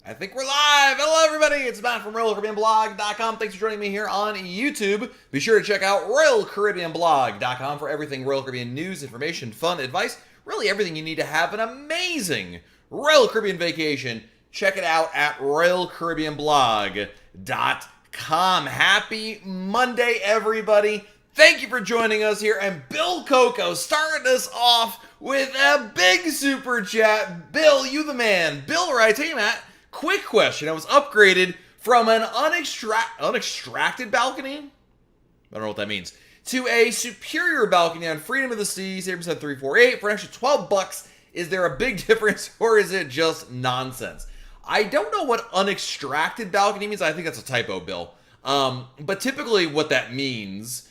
I think we're live. Hello, everybody. It's Matt from RoyalCaribbeanBlog.com. Thanks for joining me here on YouTube. Be sure to check out RoyalCaribbeanBlog.com for everything Royal Caribbean news, information, fun, advice, really everything you need to have an amazing Royal Caribbean vacation. Check it out at RoyalCaribbeanBlog.com. Happy Monday, everybody. Thank you for joining us here. And Bill Coco starting us off with a big super chat. Bill, you the man. Bill writes, hey, Matt. Quick question. I was upgraded from an unextracted balcony, I don't know what that means, to a superior balcony on Freedom of the Seas, 8% 348 for an extra $12. Is there a big difference or is it just nonsense? I don't know what unextracted balcony means. I think that's a typo, Bill. But typically what that means,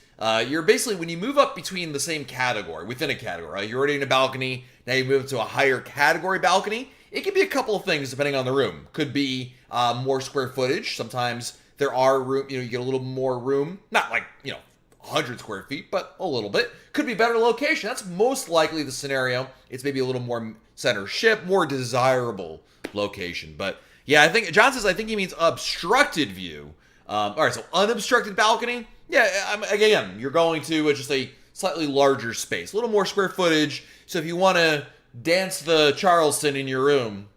you're basically, when you move up between the same category, within a category, right? You're already in a balcony, now you move to a higher category balcony. It could be a couple of things depending on the room. Could be more square footage. Sometimes there are room, you get a little more room. Not like, 100 square feet, but a little bit. Could be better location. That's most likely the scenario. It's maybe a little more center ship, more desirable location. But yeah, John says, I think he means obstructed view. All right, so unobstructed balcony. Yeah, again, you're going to just a slightly larger space, a little more square footage. So if you want to dance the Charleston in your room,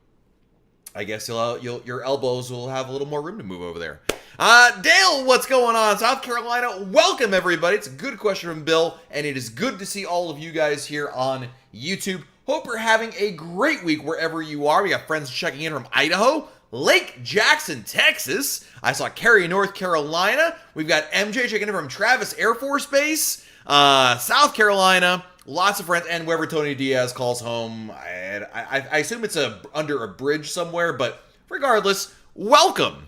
I guess your elbows will have a little more room to move over there. Dale, what's going on? South Carolina, welcome everybody. It's a good question from Bill, and it is good to see all of you guys here on YouTube. Hope you're having a great week wherever you are. We got friends checking in from Idaho, Lake Jackson, Texas. I saw Cary, North Carolina. We've got MJ checking in from Travis Air Force Base, South Carolina. Lots of friends, and wherever Tony Diaz calls home, I assume it's under a bridge somewhere, but regardless, welcome.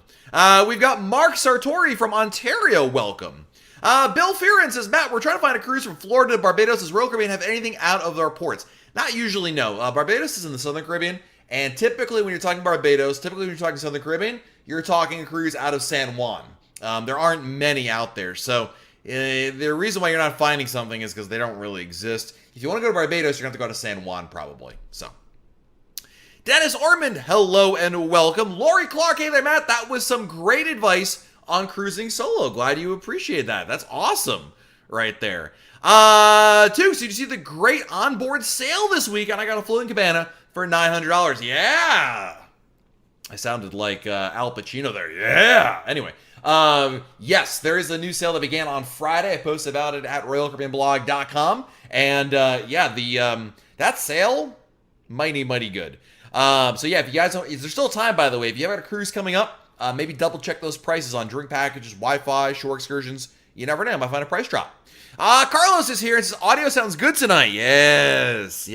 We've got Mark Sartori from Ontario, welcome. Bill Fearon says, Matt, we're trying to find a cruise from Florida to Barbados. Does Royal Caribbean have anything out of our ports? Not usually, no. Barbados is in the Southern Caribbean, and typically when you're talking Barbados, typically when you're talking Southern Caribbean, you're talking a cruise out of San Juan. There aren't many out there, so the reason why you're not finding something is because they don't really exist. If you want to go to Barbados, you're going to have to go to San Juan, probably. So, Dennis Ormond, hello and welcome. Lori Clark, hey there, Matt. That was some great advice on cruising solo. Glad you appreciate that. That's awesome right there. So did you see the great onboard sale this week? And I got a floating cabana for $900. Yeah. I sounded like Al Pacino there. Yeah. Anyway. Yes, there is a new sale that began on Friday. I posted about it at RoyalCaribbeanBlog.com. And, that sale, mighty good. So yeah, if you guys don't, there's still time, by the way. If you have got a cruise coming up, maybe double check those prices on drink packages, Wi-Fi, shore excursions. You never know, I might find a price drop. Carlos is here and says, audio sounds good tonight. Yes.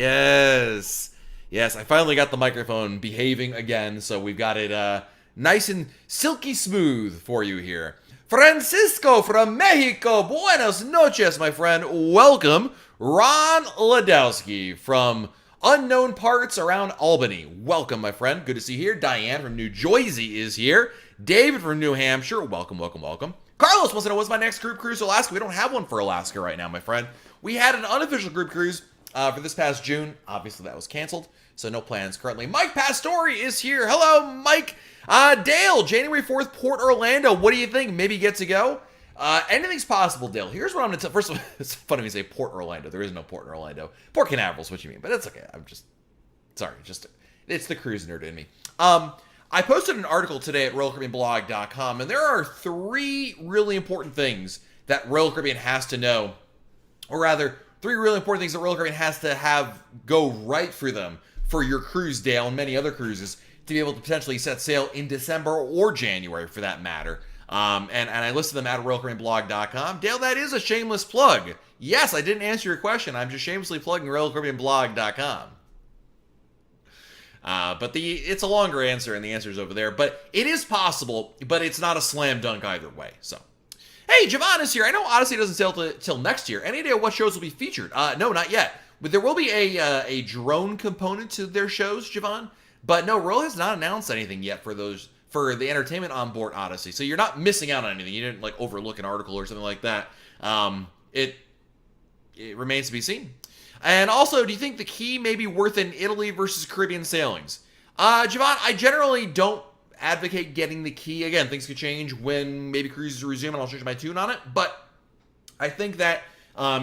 I finally got the microphone behaving again, so we've got it, nice and silky smooth for you here. Francisco from Mexico. Buenas noches, my friend. Welcome. Ron Ladowski from unknown parts around Albany. Welcome, my friend. Good to see you here. Diane from New Jersey is here. David from New Hampshire. Welcome. Carlos wants to know, what's my next group cruise to Alaska? We don't have one for Alaska right now, my friend. We had an unofficial group cruise for this past June. Obviously, that was canceled, so no plans currently. Mike Pastore is here. Hello, Mike. Dale, January 4th, Port Orlando. What do you think? Maybe get to go? Anything's possible, Dale. Here's what I'm going to tell. First of all, it's funny when you say Port Orlando. There is no Port in Orlando. Port Canaveral is what you mean, but that's okay. It's the cruise nerd in me. I posted an article today at RoyalCaribbeanBlog.com, and there are 3 really important things that Royal Caribbean has to know, or rather, 3 really important things that Royal Caribbean has to have go right for them for your cruise, Dale, and many other cruises, to be able to potentially set sail in December or January, for that matter. And I listed them at RoyalCaribbeanBlog.com. Dale, that is a shameless plug. Yes, I didn't answer your question. I'm just shamelessly plugging RoyalCaribbeanBlog.com. But it's a longer answer, and the answer is over there. But it is possible, but it's not a slam dunk either way. So, hey, Javon is here. I know Odyssey doesn't sail till next year. Any idea what shows will be featured? No, not yet. But there will be a drone component to their shows, Javon. But no, Royal has not announced anything yet for the entertainment on board Odyssey. So you're not missing out on anything. You didn't overlook an article or something like that. It remains to be seen. And also, do you think the key may be worth in Italy versus Caribbean sailings? Javon, I generally don't advocate getting the key. Again, things could change when maybe cruises resume, and I'll change my tune on it. But I think that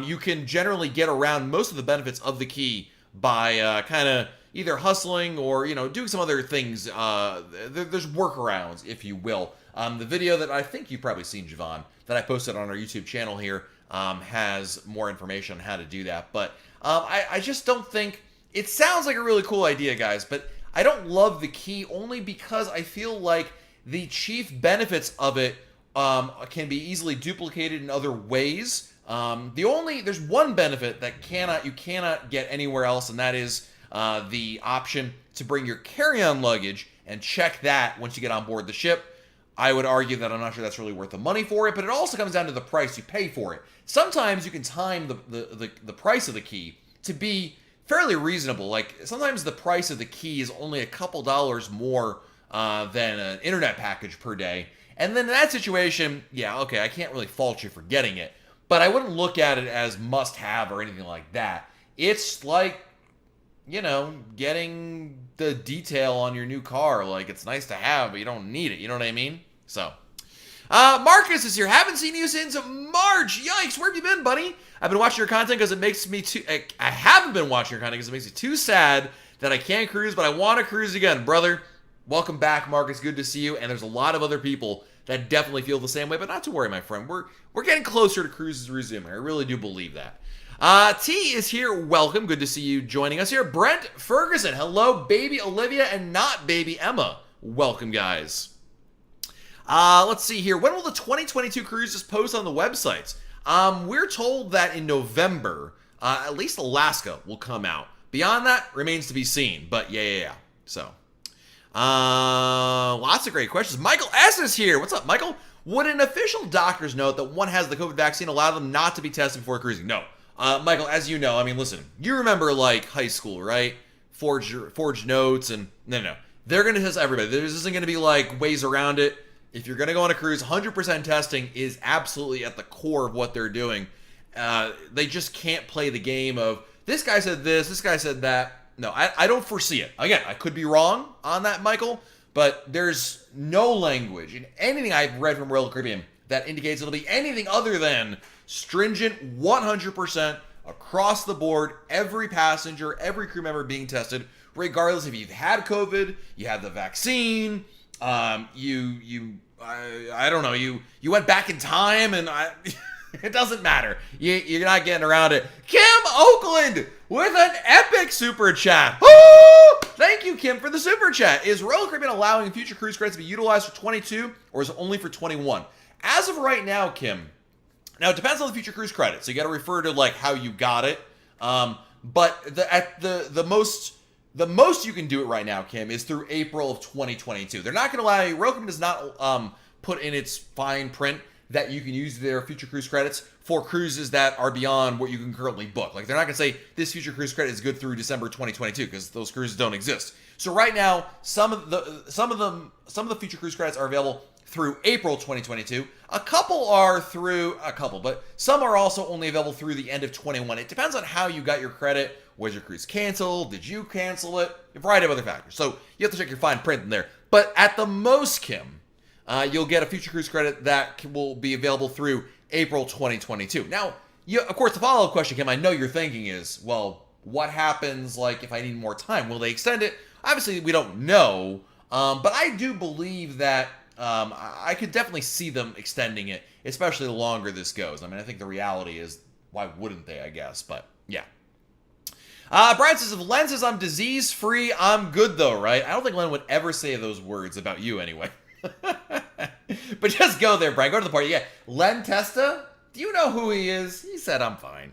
you can generally get around most of the benefits of the key by kind of either hustling or, doing some other things. There's workarounds, if you will. The video that I think you've probably seen, Javon, that I posted on our YouTube channel here has more information on how to do that. But I just don't think... It sounds like a really cool idea, guys, but I don't love the key only because I feel like the chief benefits of it can be easily duplicated in other ways. There's one benefit that you cannot get anywhere else, and that is the option to bring your carry-on luggage and check that once you get on board the ship. I would argue that I'm not sure that's really worth the money for it, but it also comes down to the price you pay for it. Sometimes you can time the price of the key to be fairly reasonable. Like, sometimes the price of the key is only a couple dollars more than an internet package per day. And then in that situation, yeah, okay, I can't really fault you for getting it, but I wouldn't look at it as must-have or anything like that. It's like, getting the detail on your new car. Like, it's nice to have, but you don't need it. You know what I mean? So, Marcus is here. Haven't seen you since March. Yikes, where have you been, buddy? I've been watching your content because it makes me too... I haven't been watching your content because it makes me too sad that I can't cruise, but I want to cruise again. Brother, welcome back, Marcus. Good to see you. And there's a lot of other people that definitely feel the same way, but not to worry, my friend. We're getting closer to cruises resuming. I really do believe that. T is here. Welcome. Good to see you joining us here. Brent Ferguson. Hello, baby Olivia and not baby Emma. Welcome, guys. Let's see here. When will the 2022 cruises post on the websites? We're told that in November, at least Alaska will come out. Beyond that, remains to be seen. But yeah. So, lots of great questions. Michael S. is here. What's up, Michael? Would an official doctor's note that one has the COVID vaccine allow them not to be tested before cruising? No. Michael, as you know, listen, you remember like high school, right? Forged notes and no. They're going to test everybody. There isn't going to be like ways around it. If you're going to go on a cruise, 100% testing is absolutely at the core of what they're doing. They just can't play the game of this guy said this guy said that. No, I don't foresee it. Again, I could be wrong on that, Michael, but there's no language in anything I've read from Royal Caribbean that indicates it'll be anything other than stringent 100% across the board, every passenger, every crew member being tested, regardless if you've had COVID, you had the vaccine, I don't know, you went back in time, and it doesn't matter. You're not getting around it. Kim Oakland with an epic super chat. Woo! Thank you, Kim, for the super chat. Is Royal Caribbean allowing future cruise credits to be utilized for 22, or is it only for 21? As of right now, Kim, now it depends on the future cruise credit, so you got to refer to like how you got it. But the most you can do it right now, Kim, is through April of 2022. They're not going to allow you. Royal Caribbean does not put in its fine print that you can use their future cruise credits for cruises that are beyond what you can currently book. Like, they're not going to say this future cruise credit is good through December 2022 because those cruises don't exist. So right now, some of the future cruise credits are available through April 2022. But some are also only available through the end of 21. It depends on how you got your credit. Was your cruise canceled? Did you cancel it? A variety of other factors. So you have to check your fine print in there. But at the most, Kim, you'll get a future cruise credit that will be available through April 2022. Now, of course, the follow-up question, Kim, I know you're thinking is, well, what happens like if I need more time? Will they extend it? Obviously, we don't know. But I do believe that I could definitely see them extending it, especially the longer this goes. I think the reality is, why wouldn't they, I guess? But, yeah. Brian says, if Len says I'm disease-free, I'm good, though, right? I don't think Len would ever say those words about you, anyway. But just go there, Brian. Go to the party. Yeah, Len Testa? Do you know who he is? He said I'm fine.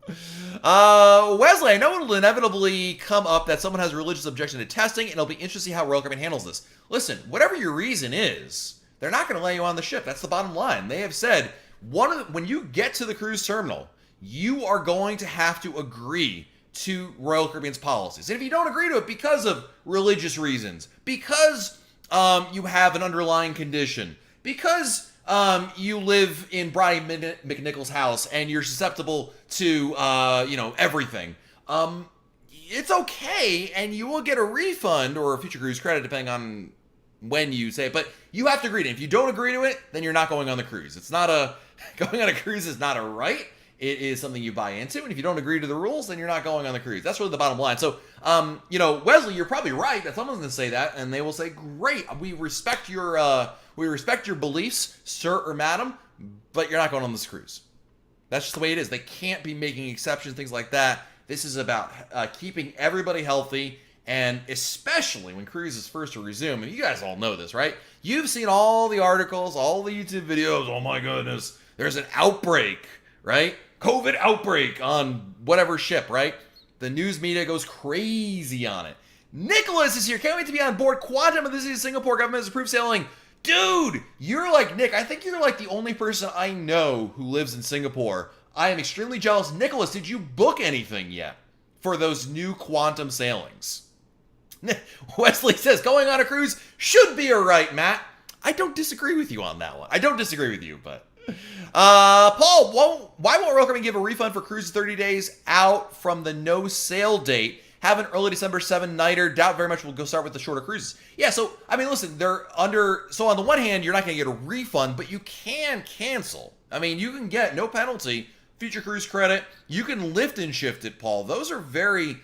Wesley, I know it'll inevitably come up that someone has a religious objection to testing, and it'll be interesting to see how Royal Caribbean handles this. Listen, whatever your reason is, they're not going to let you on the ship. That's the bottom line. They have said, when you get to the cruise terminal, you are going to have to agree to Royal Caribbean's policies. And if you don't agree to it because of religious reasons, because you have an underlying condition, because you live in Brian McNichol's house and you're susceptible to, everything, it's okay, and you will get a refund or a future cruise credit depending on when you say it, but you have to agree to it. If you don't agree to it, then you're not going on the cruise. It's not a going on a cruise is not a right. It is something you buy into, and if you don't agree to the rules, then you're not going on the cruise. That's really the bottom line. So, Wesley, you're probably right that someone's going to say that, and they will say, "Great, we respect your beliefs, sir or madam, but you're not going on this cruise." That's just the way it is. They can't be making exceptions, things like that. This is about keeping everybody healthy, and especially when cruises first resume. And you guys all know this, right? You've seen all the articles, all the YouTube videos. Oh my goodness, there's an outbreak, right? COVID outbreak on whatever ship, right? The news media goes crazy on it. Nicholas is here. Can't wait to be on board. Quantum of this is Singapore. Government has approved sailing. Dude, you're like Nick. I think you're like the only person I know who lives in Singapore. I am extremely jealous. Nicholas, did you book anything yet for those new quantum sailings? Wesley says, going on a cruise should be a right, Matt. I don't disagree with you on that one. I don't disagree with you, but... Paul, why won't Royal Caribbean give a refund for cruises 30 days out from the no sail date? Have an early December 7-nighter. Doubt very much we'll go start with the shorter cruises. Yeah, so, I mean, listen, so on the one hand, you're not going to get a refund, but you can cancel. I mean, you can get no penalty, future cruise credit. You can lift and shift it, Paul. Those are very,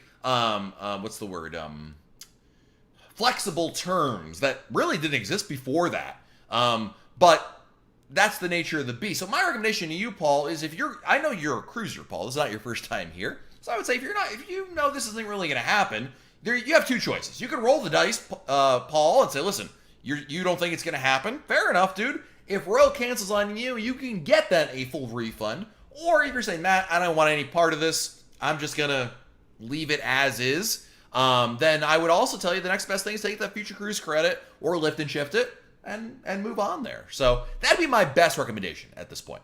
flexible terms that really didn't exist before that. But that's the nature of the beast. So my recommendation to you, Paul, is I know you're a cruiser, Paul. This is not your first time here. So I would say if you know this isn't really going to happen, you have two choices. You can roll the dice, Paul, and say, listen, you don't think it's going to happen. Fair enough, dude. If Royal cancels on you, you can get that a full refund. Or if you're saying, Matt, I don't want any part of this, I'm just going to leave it as is, then I would also tell you the next best thing is take that future cruise credit or lift and shift it and move on there. So that'd be my best recommendation at this point.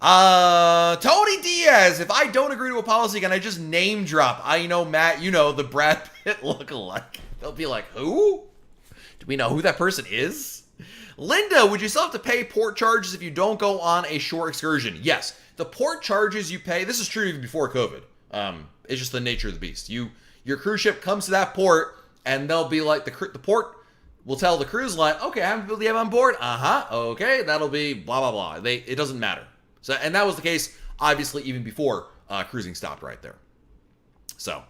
Tony Diaz, if I don't agree to a policy, can I just name drop? I know, Matt, the Brad Pitt lookalike. They'll be like, who? Do we know who that person is? Linda, would you still have to pay port charges if you don't go on a shore excursion? Yes. The port charges you pay, this is true even before COVID. It's just the nature of the beast. Your cruise ship comes to that port, and they'll be like, the port will tell the cruise line, okay, how many people do you have on board? Okay, that'll be blah, blah, blah. It doesn't matter. So, and that was the case, obviously, even before cruising stopped right there. So,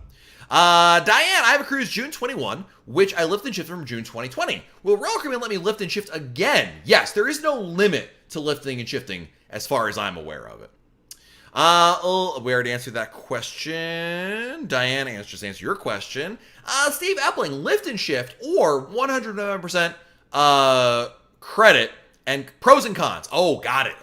Diane, I have a cruise June 21, which I lift and shift from June 2020. Will Royal Caribbean let me lift and shift again? Yes, there is no limit to lifting and shifting as far as I'm aware of it. We already answered that question. Diane, just answer your question. Steve Epling, lift and shift or 109% credit and pros and cons. Oh, got it.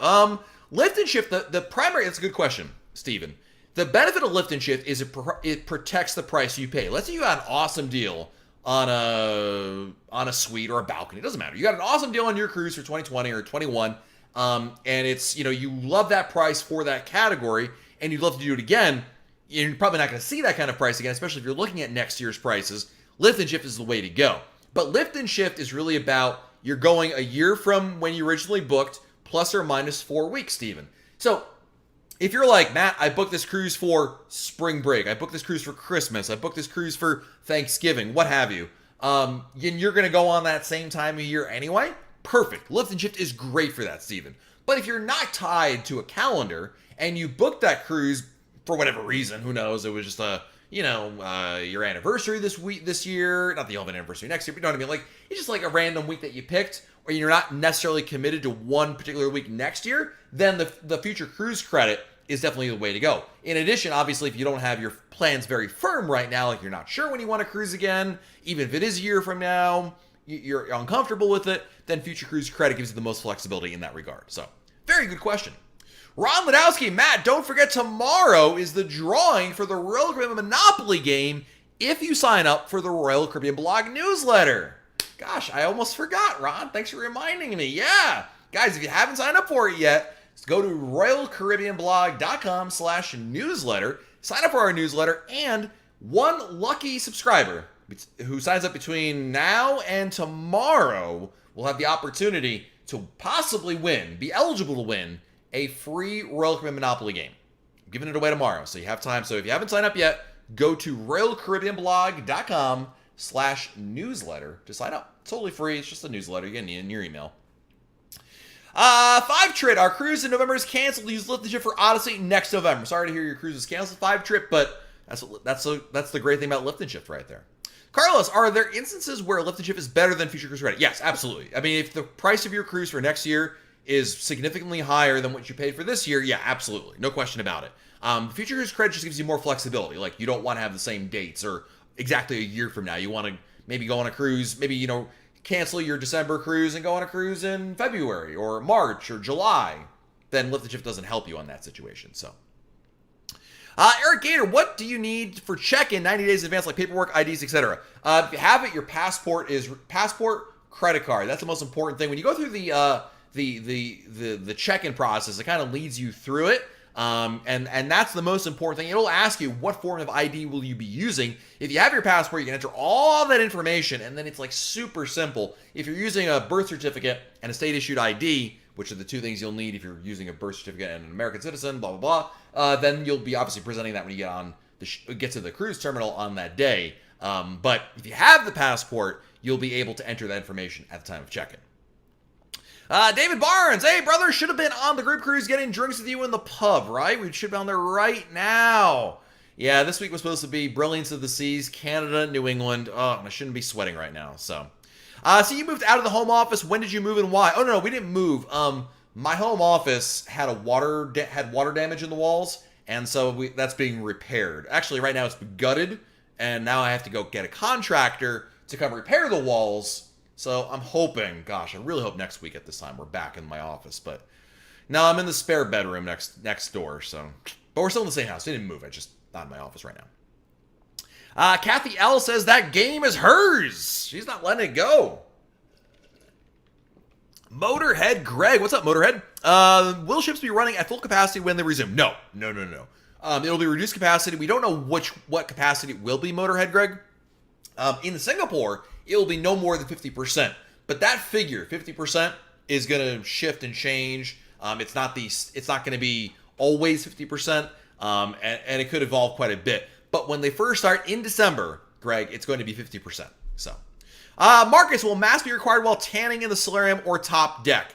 Lift and shift, the primary, that's a good question, Steven. The benefit of lift and shift is it protects the price you pay. Let's say you got an awesome deal on a suite or a balcony. It doesn't matter. You got an awesome deal on your cruise for 2020 or 21. And it's, you love that price for that category and you'd love to do it again. You're probably not going to see that kind of price again, especially if you're looking at next year's prices. Lift and shift is the way to go. But lift and shift is really about you're going a year from when you originally booked, plus or minus 4 weeks, Steven. So if you're like, Matt, I booked this cruise for spring break. I booked this cruise for Christmas. I booked this cruise for Thanksgiving, what have you. And you're going to go on that same time of year anyway. Perfect. Lift and shift is great for that, Steven. But if you're not tied to a calendar and you booked that cruise for whatever reason, who knows, it was just your anniversary this year, not that you'll have an anniversary next year, but you know what I mean? Like, it's just like a random week that you picked, or you're not necessarily committed to one particular week next year, then the future cruise credit is definitely the way to go. In addition, obviously, if you don't have your plans very firm right now, like you're not sure when you want to cruise again, even if it is a year from now, you're uncomfortable with it, then future cruise credit gives you the most flexibility in that regard. So, very good question. Ron Ladowski, Matt, don't forget tomorrow is the drawing for the Royal Caribbean Monopoly game if you sign up for the Royal Caribbean blog newsletter. Gosh, I almost forgot, Ron. Thanks for reminding me. Yeah. Guys, if you haven't signed up for it yet, just go to royalcaribbeanblog.com/newsletter, sign up for our newsletter, and one lucky subscriber who signs up between now and tomorrow will have the opportunity to possibly be eligible to win a free Royal Caribbean Monopoly game. I'm giving it away tomorrow, so you have time. So if you haven't signed up yet, go to royalcaribbeanblog.com patreon.com/newsletter to sign up. It's totally free. It's just a newsletter. You get it in your email. 5-Trip. Our cruise in November is canceled. Use Lift and Shift for Odyssey next November. Sorry to hear your cruise is canceled, 5-Trip, but that's the great thing about Lift and Shift right there. Carlos, are there instances where Lift and Shift is better than Future Cruise Credit? Yes, absolutely. I mean, if the price of your cruise for next year is significantly higher than what you paid for this year, yeah, absolutely. No question about it. Future Cruise Credit just gives you more flexibility. Like, you don't want to have the same dates or exactly a year from now. You want to maybe go on a cruise, maybe, cancel your December cruise and go on a cruise in February or March or July. Then Lift and Shift doesn't help you on that situation, so. Eric Gator, what do you need for check-in 90 days in advance, like paperwork, IDs, etc.? If you have it, your passport, credit card. That's the most important thing. When you go through the check-in process, it kind of leads you through it. And that's the most important thing. It'll ask you what form of ID will you be using. If you have your passport, you can enter all that information, and then it's like super simple. If you're using a birth certificate and a state-issued ID, which are the two things you'll need if you're using a birth certificate and an American citizen, blah, blah, blah, then you'll be obviously presenting that when you get to the cruise terminal on that day. But if you have the passport, you'll be able to enter that information at the time of check-in. David Barnes, hey brother, should have been on the group cruise getting drinks with you in the pub, right? We should be on there right now. Yeah, this week was supposed to be Brilliance of the Seas, Canada, New England. Oh, I shouldn't be sweating right now, so. So you moved out of the home office. When did you move and why? Oh, no, we didn't move. My home office had water damage in the walls, and so that's being repaired. Actually, right now it's gutted, and now I have to go get a contractor to come repair the walls. So I'm hoping, gosh, I really hope next week at this time we're back in my office. But no, I'm in the spare bedroom next door. So, but we're still in the same house. We didn't move. I just not in my office right now. Kathy L says that game is hers. She's not letting it go. Motorhead Greg, what's up, Motorhead? Will ships be running at full capacity when they resume? No. It'll be reduced capacity. We don't know what capacity it will be, Motorhead Greg. In Singapore, it'll be no more than 50%. But that figure, 50%, is going to shift and change. It's not going to be always 50%, and it could evolve quite a bit. But when they first start in December, Greg, it's going to be 50%. So, Marcus, will masks be required while tanning in the solarium or top deck?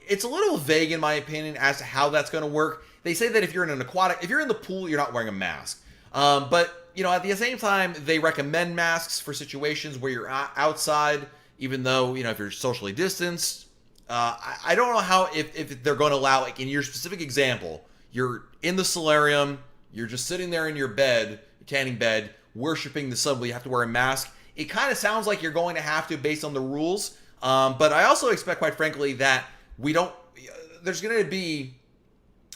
It's a little vague in my opinion as to how that's going to work. They say that if you're in the pool, you're not wearing a mask. But at the same time, they recommend masks for situations where you're outside, even though if you're socially distanced. I don't know how if they're going to allow, like in your specific example, you're in the solarium. You're just sitting there in your bed, tanning bed, worshiping the sun, where you have to wear a mask. It kind of sounds like you're going to have to based on the rules. But I also expect, quite frankly, that there's going to be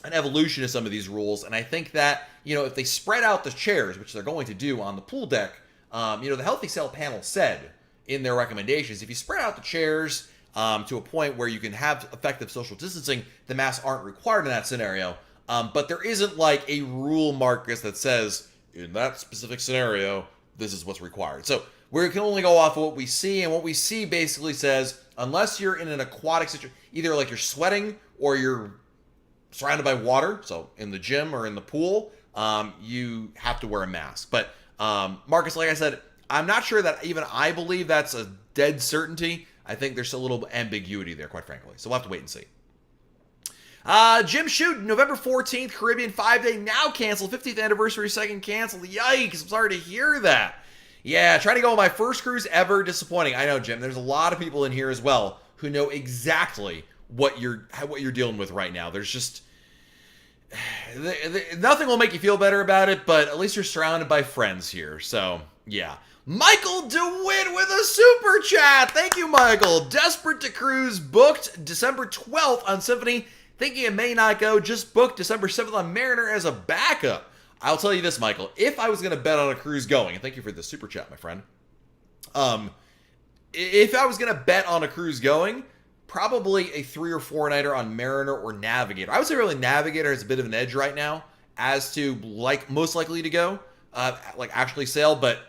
an evolution of some of these rules. And I think that, if they spread out the chairs, which they're going to do on the pool deck, the Healthy Sail panel said in their recommendations, if you spread out the chairs to a point where you can have effective social distancing, the masks aren't required in that scenario. But there isn't like a rule, Marcus, that says in that specific scenario, this is what's required. So we can only go off of what we see, and what we see basically says, unless you're in an aquatic situation, either like you're sweating or you're surrounded by water, so in the gym or in the pool, you have to wear a mask. But Marcus, like I said, I'm not sure that even I believe that's a dead certainty. I think there's a little ambiguity there, quite frankly. So we'll have to wait and see. Jim Shoot, November 14th, Caribbean 5-day now canceled. 50th anniversary, second canceled. Yikes, I'm sorry to hear that. Yeah, trying to go on my first cruise ever, disappointing. I know, Jim, there's a lot of people in here as well who know exactly what you're dealing with right now. There's just nothing will make you feel better about it, but at least you're surrounded by friends here. So, yeah. Michael DeWitt with a super chat. Thank you, Michael. Desperate to cruise, booked December 12th on Symphony. Thinking it may not go, just booked December 7th on Mariner as a backup. I'll tell you this, Michael. If I was going to bet on a cruise going, and thank you for the super chat, my friend. If I was going to bet on a cruise going, probably a 3 or 4 nighter on Mariner or Navigator. I would say really Navigator has a bit of an edge right now as to most likely to go, actually sail. But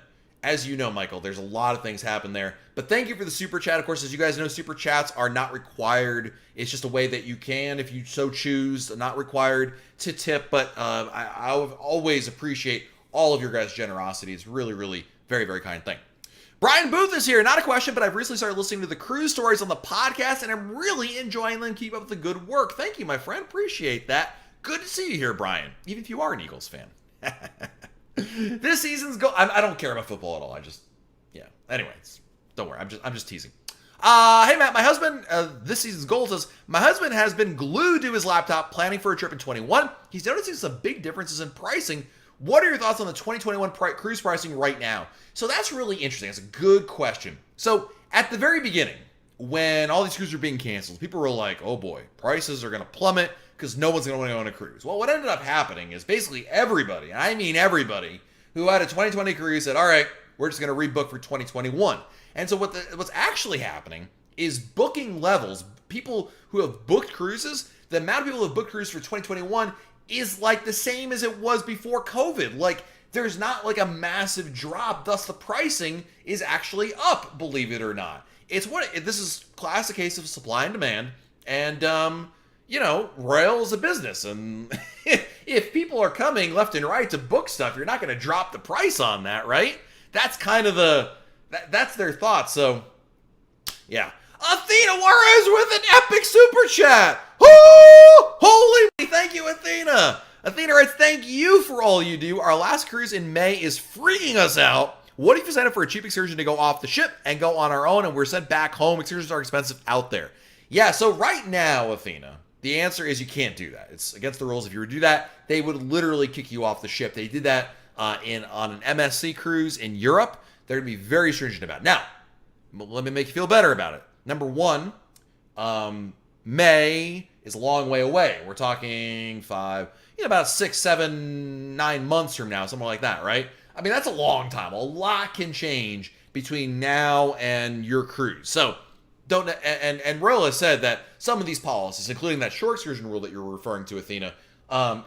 as you know, Michael, there's a lot of things happen there. But thank you for the super chat. Of course, as you guys know, super chats are not required. It's just a way that you can, if you so choose, not required to tip. But I always appreciate all of your guys' generosity. It's really, really very, very kind thing. Brian Booth is here. Not a question, but I've recently started listening to the cruise stories on the podcast, and I'm really enjoying them. Keep up the good work. Thank you, my friend. Appreciate that. Good to see you here, Brian, even if you are an Eagles fan. This season's I don't care about football at all. Anyways, don't worry. I'm just teasing. Hey, Matt, my husband, this season's goal says, my husband has been glued to his laptop planning for a trip in 21. He's noticing some big differences in pricing. What are your thoughts on the 2021 cruise pricing right now? So that's really interesting. That's a good question. So at the very beginning, when all these cruises were being canceled, people were like, oh boy, prices are going to plummet because no one's going to want to go on a cruise. Well, what ended up happening is basically everybody, and I mean everybody, who had a 2020 cruise said, all right, we're just going to rebook for 2021. And so what's actually happening is booking levels. People who have booked cruises, the amount of people who have booked cruises for 2021 is like the same as it was before COVID. Like, there's not like a massive drop. Thus, the pricing is actually up, believe it or not. This is classic case of supply and demand. And, rail is a business. And if people are coming left and right to book stuff, you're not going to drop the price on that, right? That's kind of that's their thoughts. So, yeah. Athena Juarez with an epic super chat. Woo! Holy, thank you, Athena. Athena writes, thank you for all you do. Our last cruise in May is freaking us out. What if you sign up for a cheap excursion to go off the ship and go on our own and we're sent back home? Excursions are expensive out there. Yeah, so right now, Athena, the answer is you can't do that. It's against the rules. If you were to do that, they would literally kick you off the ship. They did that on an MSC cruise in Europe. They're going to be very stringent about it. Now, let me make you feel better about it. Number one, May is a long way away. We're talking about 6, 7, 9 months from now, something like that, right? I mean, that's a long time. A lot can change between now and your cruise. So and Royal has said that some of these policies, including that short excursion rule that you're referring to, Athena,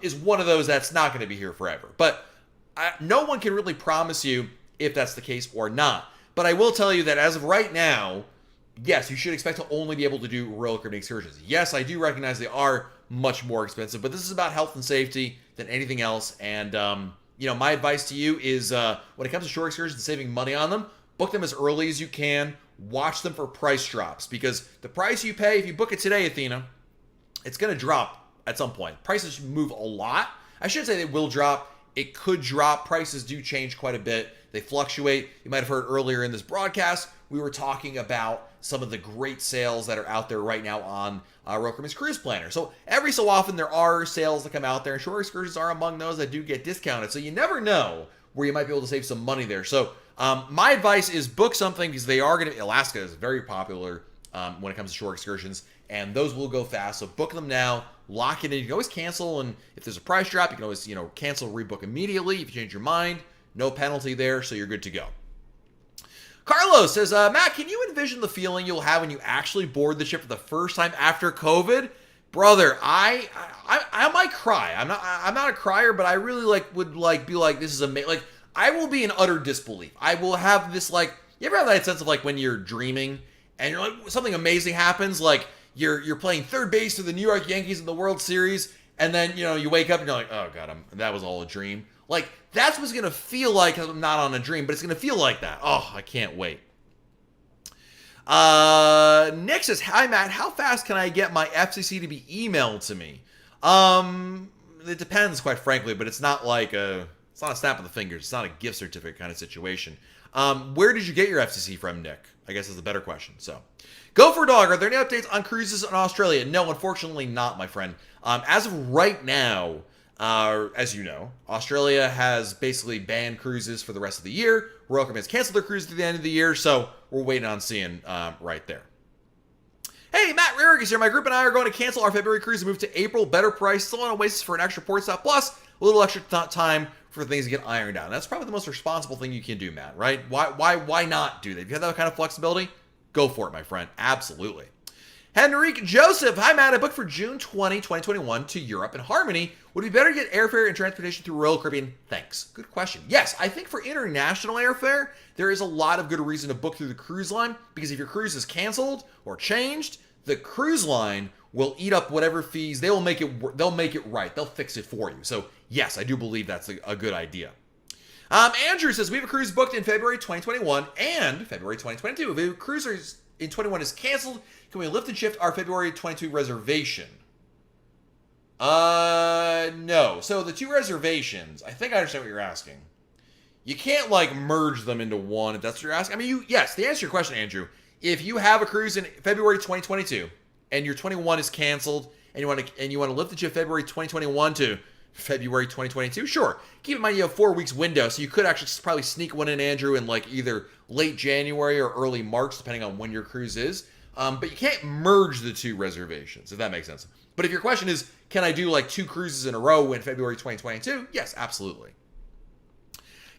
is one of those that's not going to be here forever. But no one can really promise you if that's the case or not. But I will tell you that as of right now, yes, you should expect to only be able to do Royal Caribbean excursions. Yes, I do recognize they are much more expensive, but this is about health and safety than anything else. And, my advice to you is when it comes to short excursions and saving money on them, book them as early as you can. Watch them for price drops, because the price you pay, if you book it today, Athena, it's going to drop at some point. Prices move a lot. I shouldn't say they will drop. It could drop. Prices do change quite a bit. They fluctuate. You might have heard earlier in this broadcast, we were talking about some of the great sales that are out there right now on Royal Caribbean's Cruise Planner. So every so often there are sales that come out there, and short excursions are among those that do get discounted. So you never know where you might be able to save some money there. So my advice is book something, because Alaska is very popular when it comes to short excursions, and those will go fast. So book them now, lock it in. You can always cancel, and if there's a price drop, you can always cancel, rebook immediately. If you change your mind, no penalty there, so you're good to go. Carlos says, Matt, can you envision the feeling you'll have when you actually board the ship for the first time after COVID? Brother, I might cry. I'm not a crier, but I really would be like, this is amazing. Like, I will be in utter disbelief. I will have this, you ever have that sense of when you're dreaming and you're like, something amazing happens, like you're playing third base for the New York Yankees in the World Series, and then you wake up and you're like, oh god, that was all a dream. Like, that's what's gonna feel like. I'm not on a dream, but it's gonna feel like that. Oh, I can't wait. Nick says, hi Matt, how fast can I get my FCC to be emailed to me? It depends, quite frankly, but it's not it's not a snap of the fingers. It's not a gift certificate kind of situation. Where did you get your FCC from, Nick? I guess is the better question. So, Go for Dog, are there any updates on cruises in Australia? No, unfortunately not, my friend. As of right now, as you know, Australia has basically banned cruises for the rest of the year. Royal Caribbean has canceled their cruise at the end of the year, so we're waiting on seeing right there. Hey, Matt Rarick is here. My group and I are going to cancel our February cruise and move to April. Better price, still on Oasis for an extra port stop, plus a little extra time for things to get ironed out. And that's probably the most responsible thing you can do, Matt, right? Why not do that? If you have that kind of flexibility, go for it, my friend. Absolutely. Henrique Joseph. Hi, Matt. I booked for June 20, 2021 to Europe in Harmony. Would it be better to get airfare and transportation through Royal Caribbean? Thanks. Good question. Yes, I think for international airfare, there is a lot of good reason to book through the cruise line, because if your cruise is canceled or changed, the cruise line will eat up whatever fees. They'll make it right. They'll fix it for you. So yes, I do believe that's a good idea. Andrew says, we have a cruise booked in February 2021 and February 2022. If a cruise in 21 is canceled, can we lift and shift our February 22 reservation? No. So the two reservations, I think I understand what you're asking. You can't, like, merge them into one if that's what you're asking. I mean, yes, the answer to your question, Andrew, if you have a cruise in February 2022 and your 21 is canceled and you want to lift and shift February 2021 to February 2022, sure. Keep in mind you have 4 weeks window, so you could actually probably sneak one in, Andrew, in like either late January or early March, depending on when your cruise is. But you can't merge the two reservations, if that makes sense. But if your question is, can I do like 2 cruises in a row in February 2022? Yes, absolutely.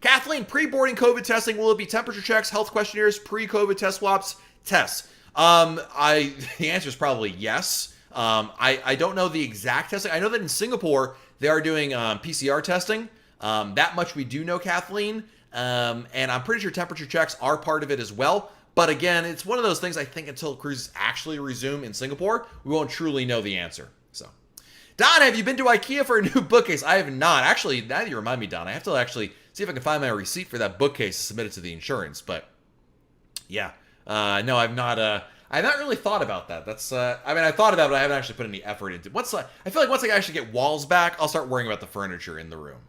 Kathleen, pre-boarding COVID testing, will it be temperature checks, health questionnaires, pre-COVID test swaps, tests? The answer is probably yes. I don't know the exact testing. I know that in Singapore, they are doing PCR testing. That much we do know, Kathleen. And I'm pretty sure temperature checks are part of it as well. But again, it's one of those things I think until cruises actually resume in Singapore, we won't truly know the answer. So, Don, have you been to IKEA for a new bookcase? I have not. Actually, now that you remind me, Don, I have to actually see if I can find my receipt for that bookcase to submit it to the insurance. But yeah, no, I've not really thought about that. That's, I mean, I thought about it, but I haven't actually put any effort into it. I feel like once I actually get walls back, I'll start worrying about the furniture in the room.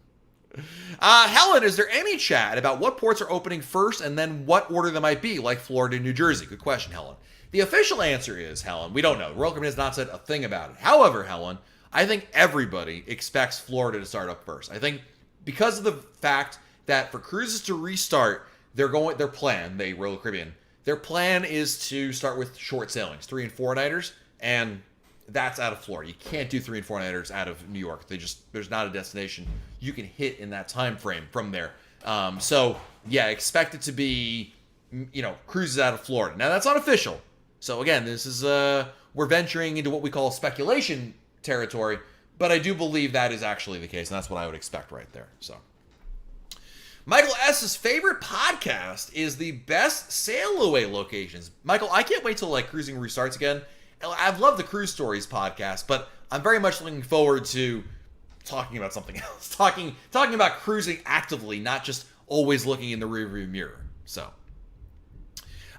Helen, is there any chat about what ports are opening first and then what order they might be, like Florida and New Jersey? Good question, Helen. The official answer is, Helen, we don't know. Royal Caribbean has not said a thing about it. However, Helen, I think everybody expects Florida to start up first. I think because of the fact that for cruises to restart, Royal Caribbean, their plan is to start with short sailings, 3 and 4 nighters, and that's out of Florida. You can't do 3 and 4 nighters out of New York. There's not a destination you can hit in that time frame from there. So yeah, expect it to be, cruises out of Florida. Now that's unofficial. So again, this is we're venturing into what we call speculation territory, but I do believe that is actually the case, and that's what I would expect right there. So Michael S.'s favorite podcast is the best sail away locations. Michael, I can't wait till like cruising restarts again. I've loved the Cruise Stories podcast, but I'm very much looking forward to talking about something else. Talking about cruising actively, not just always looking in the rearview mirror. So,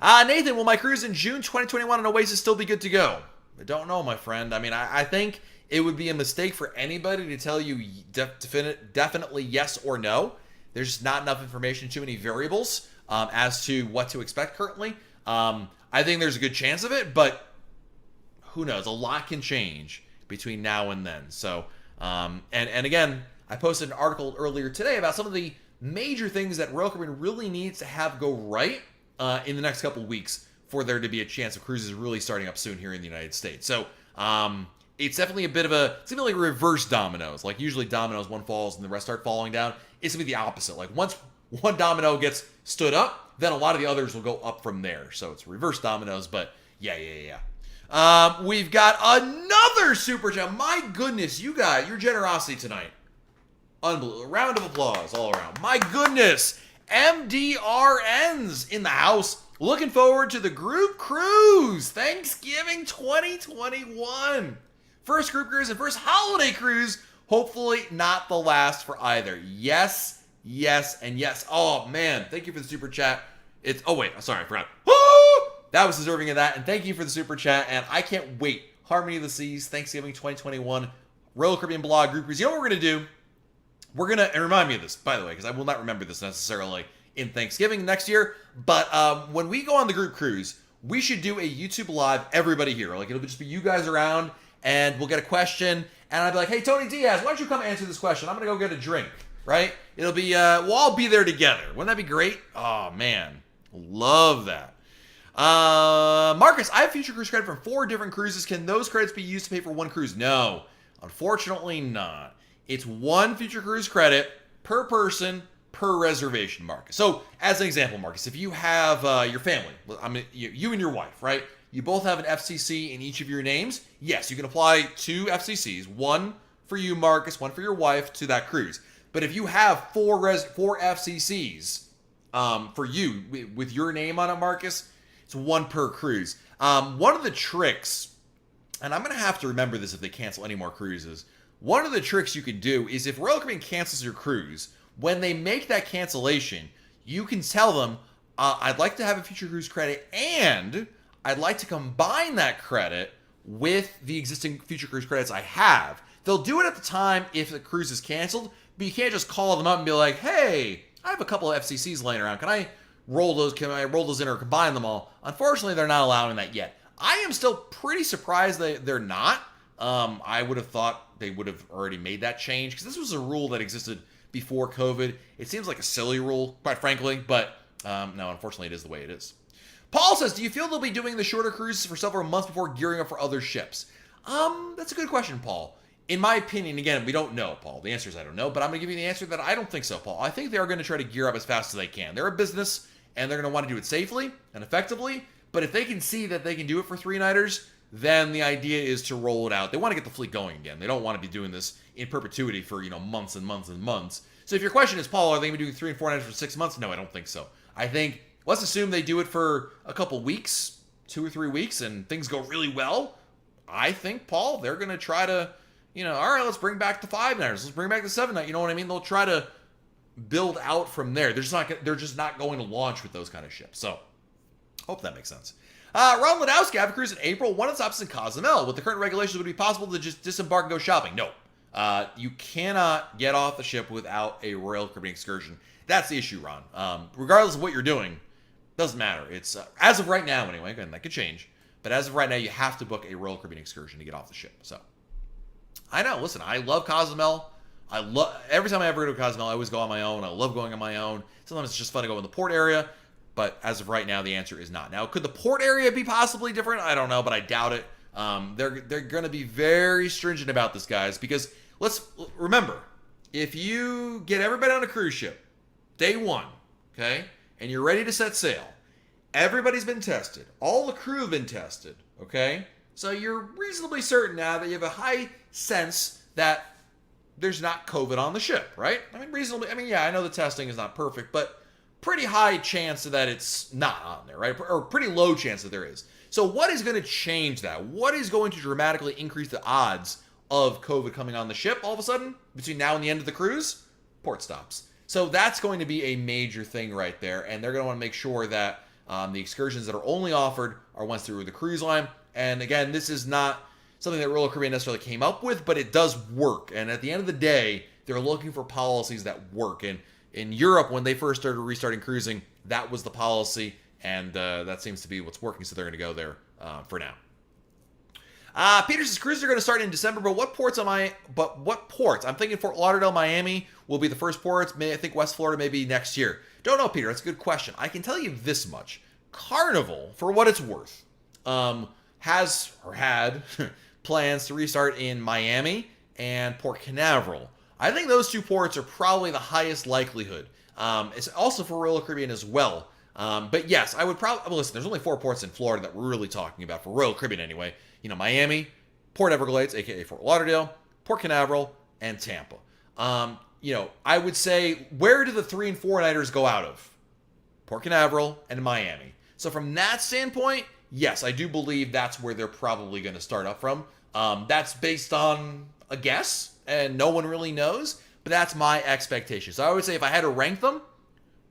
Nathan, will my cruise in June 2021 on Oasis still be good to go? I don't know, my friend. I mean, I think it would be a mistake for anybody to tell you definitely yes or no. There's just not enough information, too many variables as to what to expect currently. I think there's a good chance of it, but who knows? A lot can change between now and then. So, and again, I posted an article earlier today about some of the major things that Royal Caribbean really needs to have go right in the next couple of weeks for there to be a chance of cruises really starting up soon here in the United States. So, it's definitely it's gonna be like reverse dominoes. Like usually dominoes, one falls and the rest start falling down. It's gonna be the opposite. Like once one domino gets stood up, then a lot of the others will go up from there. So it's reverse dominoes, but yeah. We've got another super chat. My goodness, you got your generosity tonight. Unbelievable. Round of applause all around. My goodness. MDRN's in the house. Looking forward to the group cruise. Thanksgiving 2021. First group cruise and first holiday cruise. Hopefully not the last for either. Yes, and yes. Oh, man. Thank you for the super chat. I forgot. That was deserving of that, and thank you for the super chat, and I can't wait. Harmony of the Seas, Thanksgiving 2021, Royal Caribbean Blog Group Cruise. You know what we're going to do? And remind me of this, by the way, because I will not remember this necessarily in Thanksgiving next year, but when we go on the group cruise, we should do a YouTube Live, everybody here. Like, it'll just be you guys around, and we'll get a question, and I'll be like, hey, Tony Diaz, why don't you come answer this question? I'm going to go get a drink, right? It'll be, we'll all be there together. Wouldn't that be great? Oh, man. Love that. Marcus, I have future cruise credit from 4 different cruises. Can those credits be used to pay for one cruise? No, unfortunately not. It's 1 future cruise credit per person per reservation, Marcus. So, as an example, Marcus, if you have your family, you and your wife, right? You both have an FCC in each of your names. Yes, you can apply 2 FCCs, 1 for you, Marcus, 1 for your wife to that cruise. But if you have 4 FCCs for you with your name on it, Marcus, it's 1 per cruise. One of the tricks, and I'm going to have to remember this if they cancel any more cruises, one of the tricks you could do is if Royal Caribbean cancels your cruise, When they make that cancellation, you can tell them, I'd like to have a future cruise credit, and I'd like to combine that credit with the existing future cruise credits I have. They'll do it at the time if the cruise is canceled, but you can't just call them up and be like, hey, I have a couple of FCCs laying around. Can I roll those in or combine them all? Unfortunately, they're not allowing that yet. I am still pretty surprised they're not. I would have thought they would have already made that change, because this was a rule that existed before COVID. It seems like a silly rule, quite frankly, but no, unfortunately, it is the way it is. Paul says, do you feel they'll be doing the shorter cruises for several months before gearing up for other ships? That's a good question, Paul. In my opinion, again, we don't know, Paul. The answer is I don't know, but I'm going to give you the answer that I don't think so, Paul. I think they are going to try to gear up as fast as they can. They're a business, and they're going to want to do it safely and effectively, but if they can see that they can do it for 3-nighters, then the idea is to roll it out. They want to get the fleet going again. They don't want to be doing this in perpetuity for, months and months and months. So if your question is, Paul, are they going to be doing 3 and 4 nighters for 6 months? No, I don't think so. I think, let's assume they do it for a couple weeks, 2 or 3 weeks, and things go really well. I think, Paul, they're going to try to, all right, let's bring back the 5-nighters. Let's bring back the 7-night. You know what I mean? They'll try to build out from there. They're just not going to launch with those kind of ships. So, hope that makes sense. Ron Ladowski, I have a cruise in April. One of the stops in Cozumel. With the current regulations, would it be possible to just disembark and go shopping? No. You cannot get off the ship without a Royal Caribbean excursion. That's the issue, Ron. Regardless of what you're doing, doesn't matter. It's as of right now, anyway. Again, that could change. But as of right now, you have to book a Royal Caribbean excursion to get off the ship. So, I know. Listen, I love Cozumel. Every time I ever go to Cozumel, I always go on my own. I love going on my own. Sometimes it's just fun to go in the port area. But as of right now, the answer is not. Now, could the port area be possibly different? I don't know, but I doubt it. They're going to be very stringent about this, guys, because let's remember, if you get everybody on a cruise ship, day one, okay, and you're ready to set sail, everybody's been tested. All the crew have been tested, okay? So you're reasonably certain now that you have a high sense that there's not COVID on the ship, right? Yeah, I know the testing is not perfect, but pretty high chance that it's not on there, right? Or pretty low chance that there is. So what is going to change that? What is going to dramatically increase the odds of COVID coming on the ship all of a sudden between now and the end of the cruise? Port stops. So that's going to be a major thing right there, and they're going to want to make sure that the excursions that are only offered are ones through the cruise line. And again, this is not something that Royal Caribbean necessarily came up with, but it does work. And at the end of the day, they're looking for policies that work. And in Europe, when they first started restarting cruising, that was the policy, and that seems to be what's working, so they're going to go there for now. Peter says, cruises are going to start in December, but what ports? I'm thinking Fort Lauderdale, Miami will be the first ports. I think West Florida may be next year. Don't know, Peter. That's a good question. I can tell you this much. Carnival, for what it's worth, has or had plans to restart in Miami and Port Canaveral. I think those two ports are probably the highest likelihood. It's also for Royal Caribbean as well. But yes, I would probably, listen, there's only 4 ports in Florida that we're really talking about, for Royal Caribbean anyway. Miami, Port Everglades, aka Fort Lauderdale, Port Canaveral, and Tampa. I would say, where do the 3 and 4-nighters go out of? Port Canaveral and Miami. So from that standpoint, yes, I do believe that's where they're probably going to start up from. That's based on a guess, and no one really knows, but that's my expectation. So I would say if I had to rank them,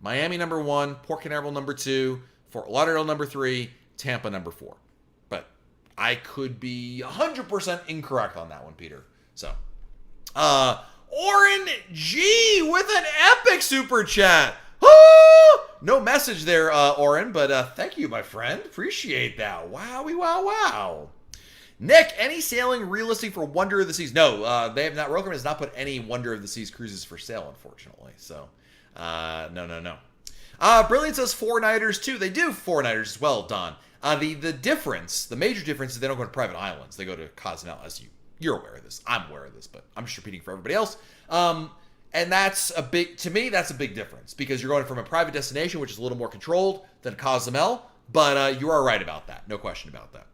Miami number 1, Port Canaveral number 2, Fort Lauderdale number 3, Tampa number 4. But I could be 100% incorrect on that one, Peter. So, Oren G with an epic super chat. No message there, Oren, but thank you, my friend. Appreciate that. Wowie, wow. Nick, any sailing realistic for Wonder of the Seas? No, they have not. Royal Caribbean has not put any Wonder of the Seas cruises for sale, unfortunately. So, no. Brilliant says 4-nighters too. They do 4-nighters as well, Don. The major difference is they don't go to private islands. They go to Cozumel, as you're aware of this. I'm aware of this, but I'm just repeating for everybody else. And that's to me, that's a big difference, because you're going from a private destination, which is a little more controlled, than Cozumel. But you are right about that. No question about that.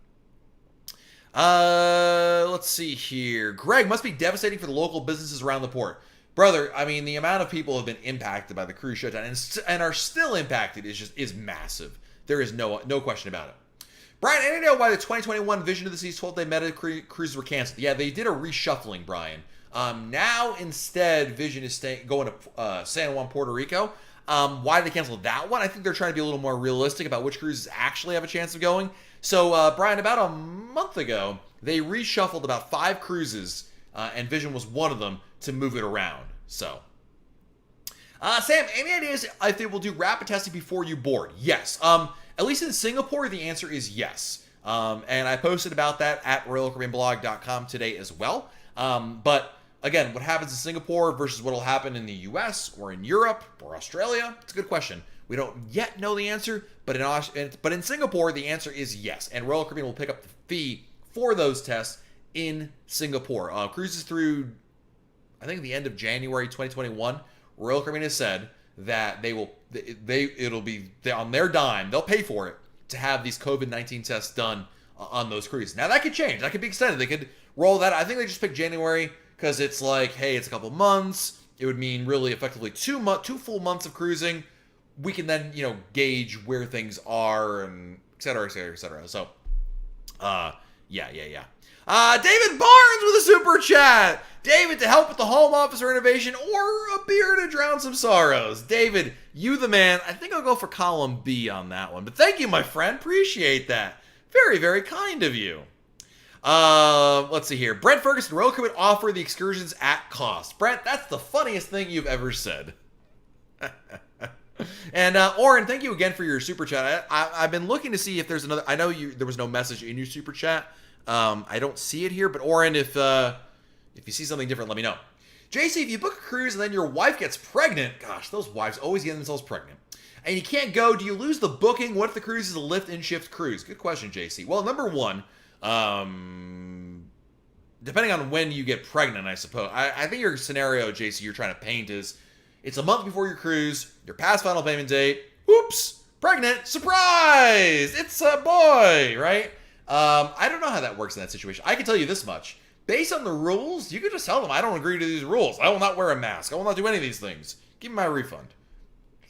Let's see here. Greg, must be devastating for the local businesses around the port. Brother, the amount of people who have been impacted by the cruise shutdown and are still impacted is massive. There is no question about it. Brian, any know why the 2021 Vision of the Seas 12-day meta cruises were canceled? Yeah, they did a reshuffling, Brian. Now instead, Vision is going to San Juan, Puerto Rico. Why did they cancel that one? I think they're trying to be a little more realistic about which cruises actually have a chance of going. So, Brian, about a month ago, they reshuffled about 5 cruises, and Vision was one of them, to move it around. So, Sam, any ideas if they will do rapid testing before you board? Yes. At least in Singapore, the answer is yes. And I posted about that at RoyalCaribbeanBlog.com today as well. But again, what happens in Singapore versus what will happen in the US or in Europe or Australia? It's a good question. We don't yet know the answer, but in Singapore, the answer is yes. And Royal Caribbean will pick up the fee for those tests in Singapore. Cruises through, I think, the end of January 2021, Royal Caribbean has said that it'll be on their dime. They'll pay for it to have these COVID-19 tests done on those cruises. Now, that could change. That could be extended. They could roll that. I think they just picked January because it's like, hey, it's a couple months. It would mean really effectively 2 full months of cruising. We can then, gauge where things are and et cetera, et cetera, et cetera. So, yeah. David Barnes with a super chat. David, to help with the home office renovation or a beer to drown some sorrows. David, you the man. I think I'll go for column B on that one. But thank you, my friend. Appreciate that. Very, very kind of you. Let's see here. Brent Ferguson, Royal Caribbean offer the excursions at cost. Brent, that's the funniest thing you've ever said. And Oren, thank you again for your super chat. I've been looking to see if there's another. I know there was no message in your super chat. I don't see it here, but Oren, if you see something different, let me know. JC, if you book a cruise and then your wife gets pregnant, gosh, those wives always get themselves pregnant, and you can't go, do you lose the booking? What if the cruise is a lift and shift cruise? Good question, JC. Well, number one, depending on when you get pregnant, I suppose. I think your scenario, JC, you're trying to paint is it's a month before your cruise, you're past final payment date, whoops, pregnant, surprise, it's a boy, right? I don't know how that works in that situation. I can tell you this much. Based on the rules, you could just tell them, I don't agree to these rules. I will not wear a mask. I will not do any of these things. Give me my refund.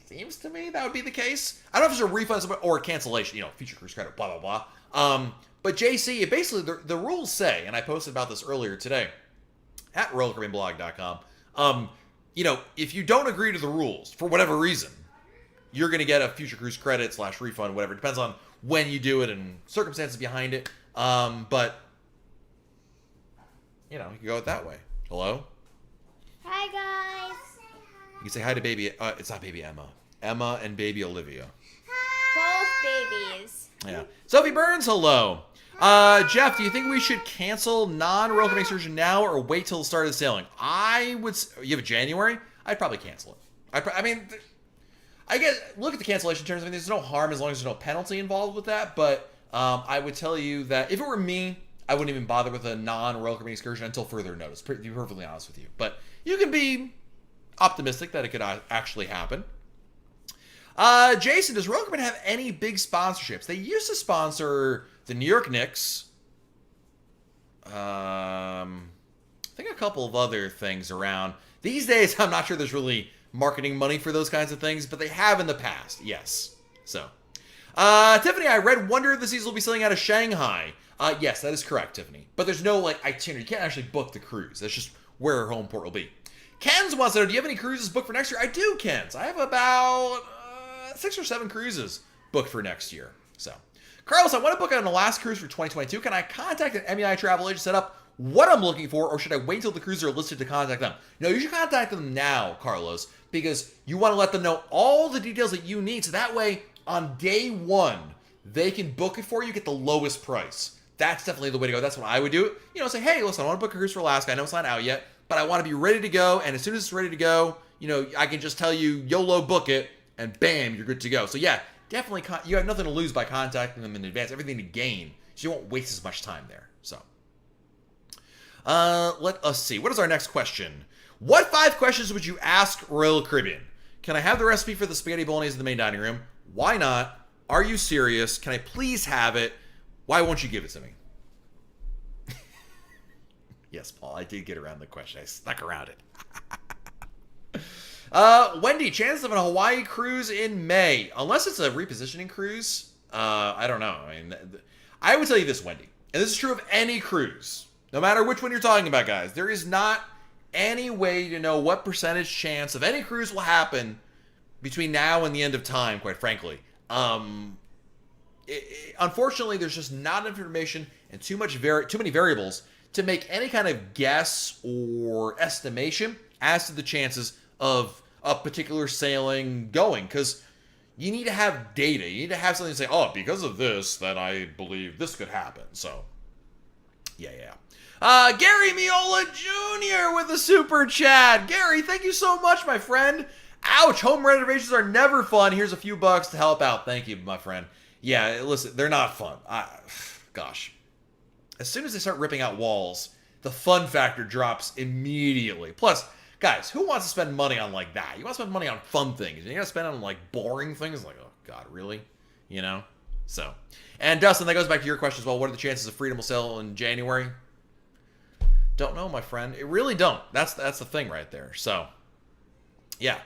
Seems to me that would be the case. I don't know if it's a refund or a cancellation, future cruise credit, blah, blah, blah. But JC, basically the rules say, and I posted about this earlier today at RoyalCaribbeanBlog.com, if you don't agree to the rules for whatever reason, you're going to get a future cruise credit / refund, whatever. It depends on when you do it and circumstances behind it. But, you can go it that way. Hello? Hi, guys. You can say hi to baby. It's not baby Emma. Emma and baby Olivia. Both babies. Yeah. Sophie Burns, hello. Jeff, do you think we should cancel non-Royal Caribbean excursion now or wait till the start of the sailing? You have a January? I'd probably cancel it. I guess, look at the cancellation terms. There's no harm as long as there's no penalty involved with that. But I would tell you that if it were me, I wouldn't even bother with a non-Royal Caribbean excursion until further notice, to be perfectly honest with you. But you can be optimistic that it could actually happen. Jason, does Royal Caribbean have any big sponsorships? They used to sponsor the New York Knicks. I think a couple of other things around. These days, I'm not sure there's really marketing money for those kinds of things, but they have in the past, yes. So, Tiffany, I read Wonder of the Seas will be sailing out of Shanghai. Yes, that is correct, Tiffany. But there's no, itinerary. You can't actually book the cruise. That's just where her home port will be. Ken's wants to know, do you have any cruises booked for next year? I do, Ken's. I have about 6 or 7 cruises booked for next year. So, Carlos, I want to book an Alaska cruise for 2022. Can I contact an MEI travel agent to set up what I'm looking for, or should I wait until the cruises are listed to contact them? No, you should contact them now, Carlos, because you want to let them know all the details that you need, so that way, on day one, they can book it for you, get the lowest price. That's definitely the way to go. That's what I would do. Say, hey, listen, I want to book a cruise for Alaska. I know it's not out yet, but I want to be ready to go, and as soon as it's ready to go, I can just tell you, YOLO, book it, and bam, you're good to go. So yeah, definitely, you have nothing to lose by contacting them in advance, everything to gain, so you won't waste as much time there. So, let us see. What is our next question? What 5 questions would you ask Royal Caribbean? Can I have the recipe for the spaghetti bolognese in the main dining room? Why not? Are you serious? Can I please have it? Why won't you give it to me? Yes, Paul, I did get around the question. I stuck around it. Wendy, chances of a Hawaii cruise in May. Unless it's a repositioning cruise, I don't know. I would tell you this, Wendy, and this is true of any cruise, no matter which one you're talking about, guys. There is not any way to know what percentage chance of any cruise will happen between now and the end of time, quite frankly. Unfortunately, there's just not enough information and too many variables to make any kind of guess or estimation as to the chances of a particular sailing going, because you need to have data. You need to have something to say, oh, because of this, then I believe this could happen. So, yeah. Gary Miola Jr. with a super chat. Gary, thank you so much, my friend. Ouch, home renovations are never fun. Here's a few bucks to help out. Thank you, my friend. Yeah, listen, they're not fun. Gosh. As soon as they start ripping out walls, the fun factor drops immediately. Plus, guys, who wants to spend money on like that? You want to spend money on fun things. You're going to spend on like boring things? Like, oh, God, really? You know? So. And Dustin, that goes back to your question as well. What are the chances of Freedom will sail in January? Don't know, my friend. It really don't. That's the thing right there. So, yeah.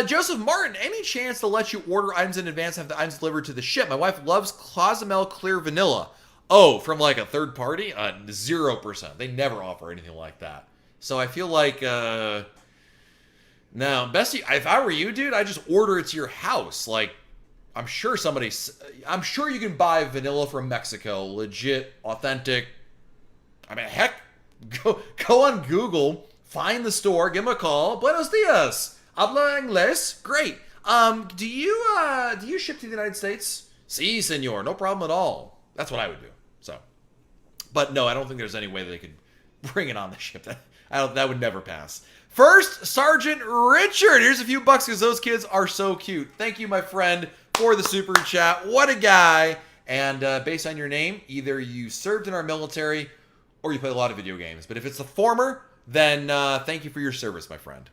Joseph Martin, any chance to let you order items in advance and have the items delivered to the ship? My wife loves Cozumel Clear Vanilla. Oh, from like a third party? 0%. They never offer anything like that. So I feel like, no, best, if I were you, dude, I'd just order it to your house. Like, I'm sure you can buy vanilla from Mexico. Legit, authentic. I mean, heck, go on Google, find the store, give them a call. Buenos dias. Habla inglés? Great. Do you ship to the United States? Si, senor. No problem at all. That's what I would do. So, but no, I don't think there's any way they could bring it on the ship. That would never pass. First Sergeant Richard. Here's a few bucks because those kids are so cute. Thank you, my friend, for the super chat. What a guy. And based on your name, either you served in our military or you play a lot of video games. But if it's the former, then thank you for your service, my friend.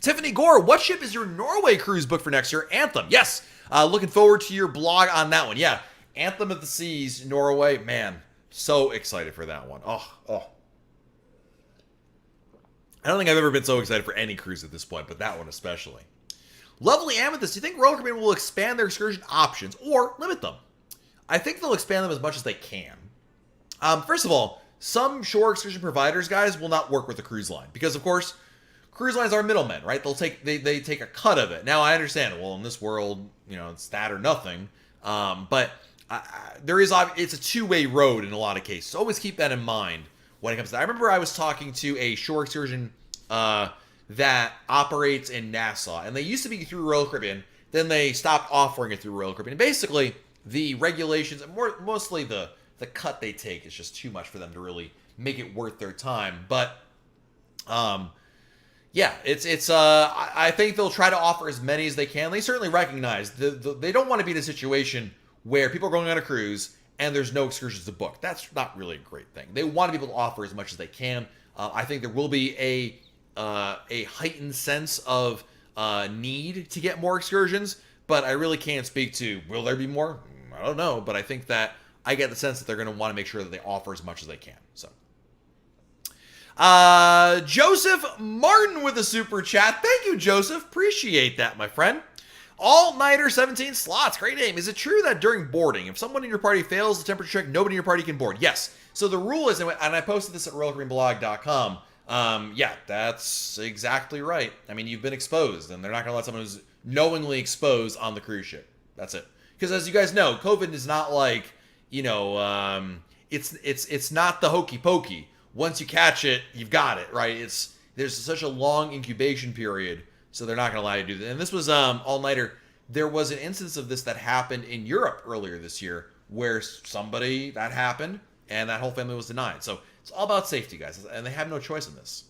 Tiffany Gore, what ship is your Norway cruise booked for next year? Anthem. Yes. Looking forward to your blog on that one. Yeah. Anthem of the Seas, Norway. Man, so excited for that one. Oh. I don't think I've ever been so excited for any cruise at this point, but that one especially. Lovely Amethyst, do you think Royal Caribbean will expand their excursion options or limit them? I think they'll expand them as much as they can. First of all, some shore excursion providers, guys, will not work with the cruise line because, of course, cruise lines are middlemen, right? They take a cut of it. Now, I understand. Well, in this world, it's that or nothing. But it's a two-way road in a lot of cases. So always keep that in mind when it comes to that. I remember I was talking to a shore excursion that operates in Nassau, and they used to be through Royal Caribbean. Then they stopped offering it through Royal Caribbean. And basically, the regulations, and mostly the cut they take is just too much for them to really make it worth their time. But yeah, it's I think they'll try to offer as many as they can. They certainly recognize they don't want to be in a situation where people are going on a cruise and there's no excursions to book. That's not really a great thing. They want to be able to offer as much as they can. I think there will be a heightened sense of need to get more excursions, but I really can't speak to will there be more? I don't know, but I think that I get the sense that they're going to want to make sure that they offer as much as they can. So, Joseph Martin with a super chat. Thank you, Joseph. Appreciate that, my friend. All-nighter 17 slots. Great name. Is it true that during boarding, if someone in your party fails the temperature check, nobody in your party can board? Yes. So the rule is, and I posted this at royalcaribbeanblog.com. Yeah, that's exactly right. I mean, you've been exposed, and they're not going to let someone who's knowingly exposed on the cruise ship. That's it. Because as you guys know, COVID is not like, it's not the hokey pokey. Once you catch it, you've got it, right? There's such a long incubation period, so they're not going to allow you to do that. And this was all-nighter. There was an instance of this that happened in Europe earlier this year where that happened, and that whole family was denied. So it's all about safety, guys, and they have no choice in this.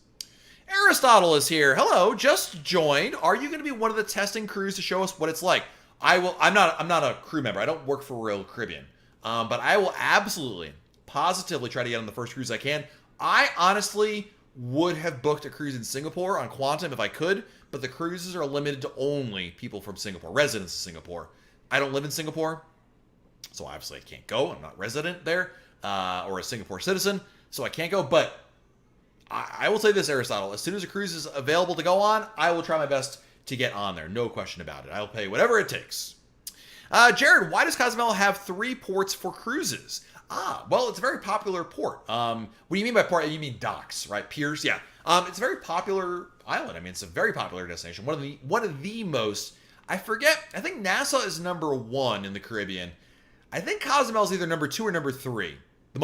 Aristotle is here. Hello, just joined. Are you going to be one of the testing crews to show us what it's like? I'm not a crew member. I don't work for Royal Caribbean, but I will absolutely, positively try to get on the first cruise I can. I honestly would have booked a cruise in Singapore on Quantum if I could, but the cruises are limited to only people from Singapore, residents of Singapore. I don't live in Singapore, so obviously I can't go. I'm not resident there or a Singapore citizen, so I can't go. But I will say this, Aristotle, as soon as a cruise is available to go on, I will try my best to get on there. No question about it. I'll pay whatever it takes. Jared, why does Cozumel have 3 ports for cruises? Ah, well, it's a very popular port. What do you mean by port? You mean docks, right? Piers, yeah. It's a very popular island. I mean, it's a very popular destination. One of the most. I forget. I think Nassau is number one in the Caribbean. I think Cozumel is either number two or number three. The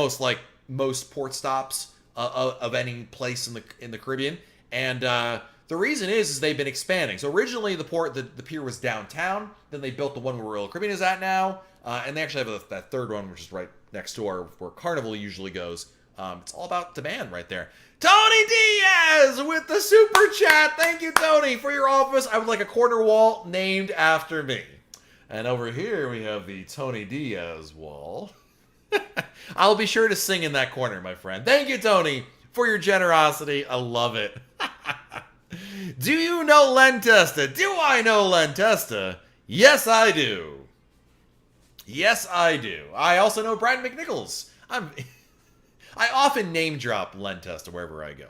most port stops of any place in the Caribbean. And the reason is they've been expanding. So originally the pier was downtown. Then they built the one where Royal Caribbean is at now. And they actually have that third one, which is right next door, where Carnival usually goes. It's all about demand right there. Tony Diaz with the super chat. Thank you, Tony, for your office. I would like a corner wall named after me. And over here we have the Tony Diaz wall. I'll be sure to sing in that corner, my friend. Thank you, Tony, for your generosity. I love it. Do you know Len Testa? Do I know Len Testa? Yes, I do. Yes, I do. I also know Brian McNichols. I often name drop Len Testa wherever I go.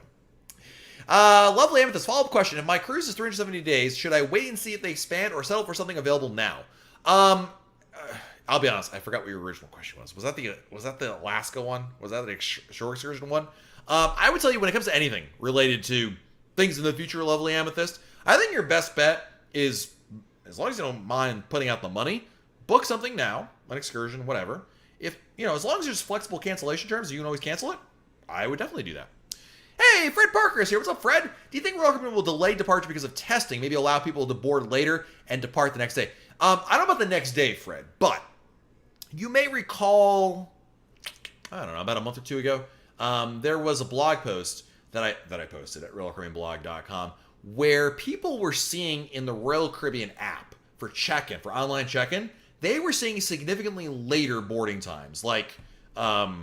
Lovely Amethyst, follow-up question. If my cruise is 370 days, should I wait and see if they expand or settle for something available now? I'll be honest, I forgot what your original question was. Was that the Alaska one? Was that the shore excursion one? I would tell you when it comes to anything related to things in the future, Lovely Amethyst, I think your best bet is, as long as you don't mind putting out the money, book something now, an excursion, whatever. If, as long as there's flexible cancellation terms, you can always cancel it. I would definitely do that. Hey, Fred Parker is here. What's up, Fred? Do you think Royal Caribbean will delay departure because of testing? Maybe allow people to board later and depart the next day? I don't know about the next day, Fred, but you may recall, I don't know, about a month or two ago, there was a blog post that I posted at RoyalCaribbeanBlog.com where people were seeing in the Royal Caribbean app for check-in, for online check-in, they were seeing significantly later boarding times, like 5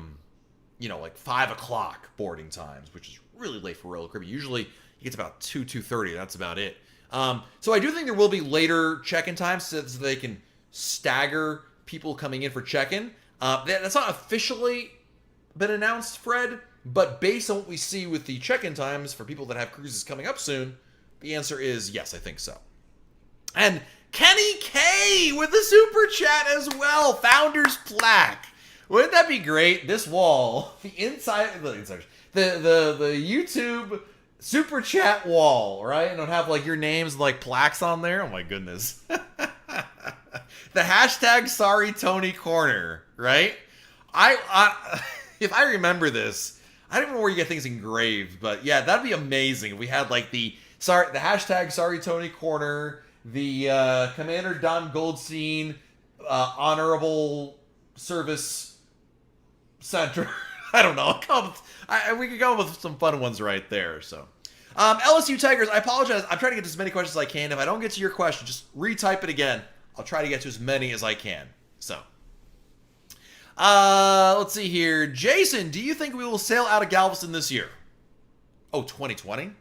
o'clock boarding times, which is really late for Royal Caribbean. Usually it gets about 2:30. That's about it. So I do think there will be later check-in times so they can stagger people coming in for check-in. That's not officially been announced, Fred, but based on what we see with the check-in times for people that have cruises coming up soon, the answer is yes, I think so. And Kenny K with the super chat as well. Founder's plaque. Wouldn't that be great? This wall, the YouTube super chat wall, right? And it'll have like your names and like plaques on there. Oh my goodness. The hashtag sorry Tony corner, right? I if I remember this, I don't know where you get things engraved, but yeah, that'd be amazing if we had like the hashtag sorry Tony corner, the Commander Don Goldstein honorable service center. I don't know. We could come up with some fun ones right there. So, LSU Tigers, I apologize. I'm trying to get to as many questions as I can. If I don't get to your question, just retype it again. I'll try to get to as many as I can. So, let's see here. Jason, do you think we will sail out of Galveston this year? Oh, 2020?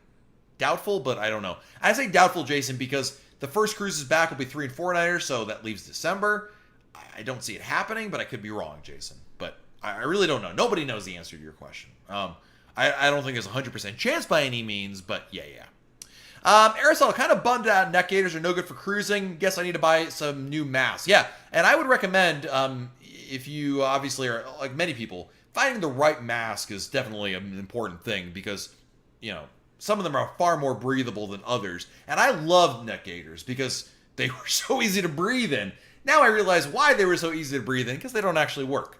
Doubtful, but I don't know. I say doubtful, Jason, because the first cruises back will be 3 and 4-nighters, so that leaves December. I don't see it happening, but I could be wrong, Jason. But I really don't know. Nobody knows the answer to your question. I don't think there's a 100% chance by any means, but yeah. Aerosol, kind of bummed out neck gaiters are no good for cruising. Guess I need to buy some new masks. Yeah, and I would recommend, if you obviously are, like many people, finding the right mask is definitely an important thing because, some of them are far more breathable than others. And I loved neck gaiters because they were so easy to breathe in. Now I realize why they were so easy to breathe in, because they don't actually work.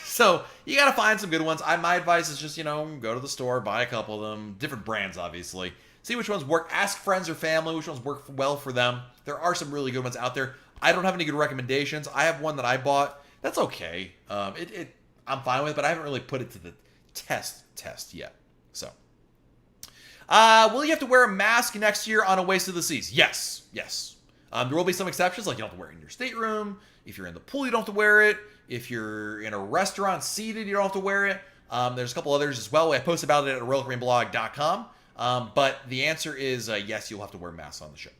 So you got to find some good ones. My advice is just, go to the store, buy a couple of them, different brands, obviously. See which ones work. Ask friends or family which ones work well for them. There are some really good ones out there. I don't have any good recommendations. I have one that I bought. That's okay. I'm fine with it, but I haven't really put it to the test yet. So, will you have to wear a mask next year on Oasis of the Seas? Yes. There will be some exceptions, like you don't have to wear it in your stateroom. If you're in the pool, you don't have to wear it. If you're in a restaurant seated, you don't have to wear it. There's a couple others as well. I post about it at RoyalCaribbeanBlog.com. But the answer is yes, you'll have to wear masks on the ship.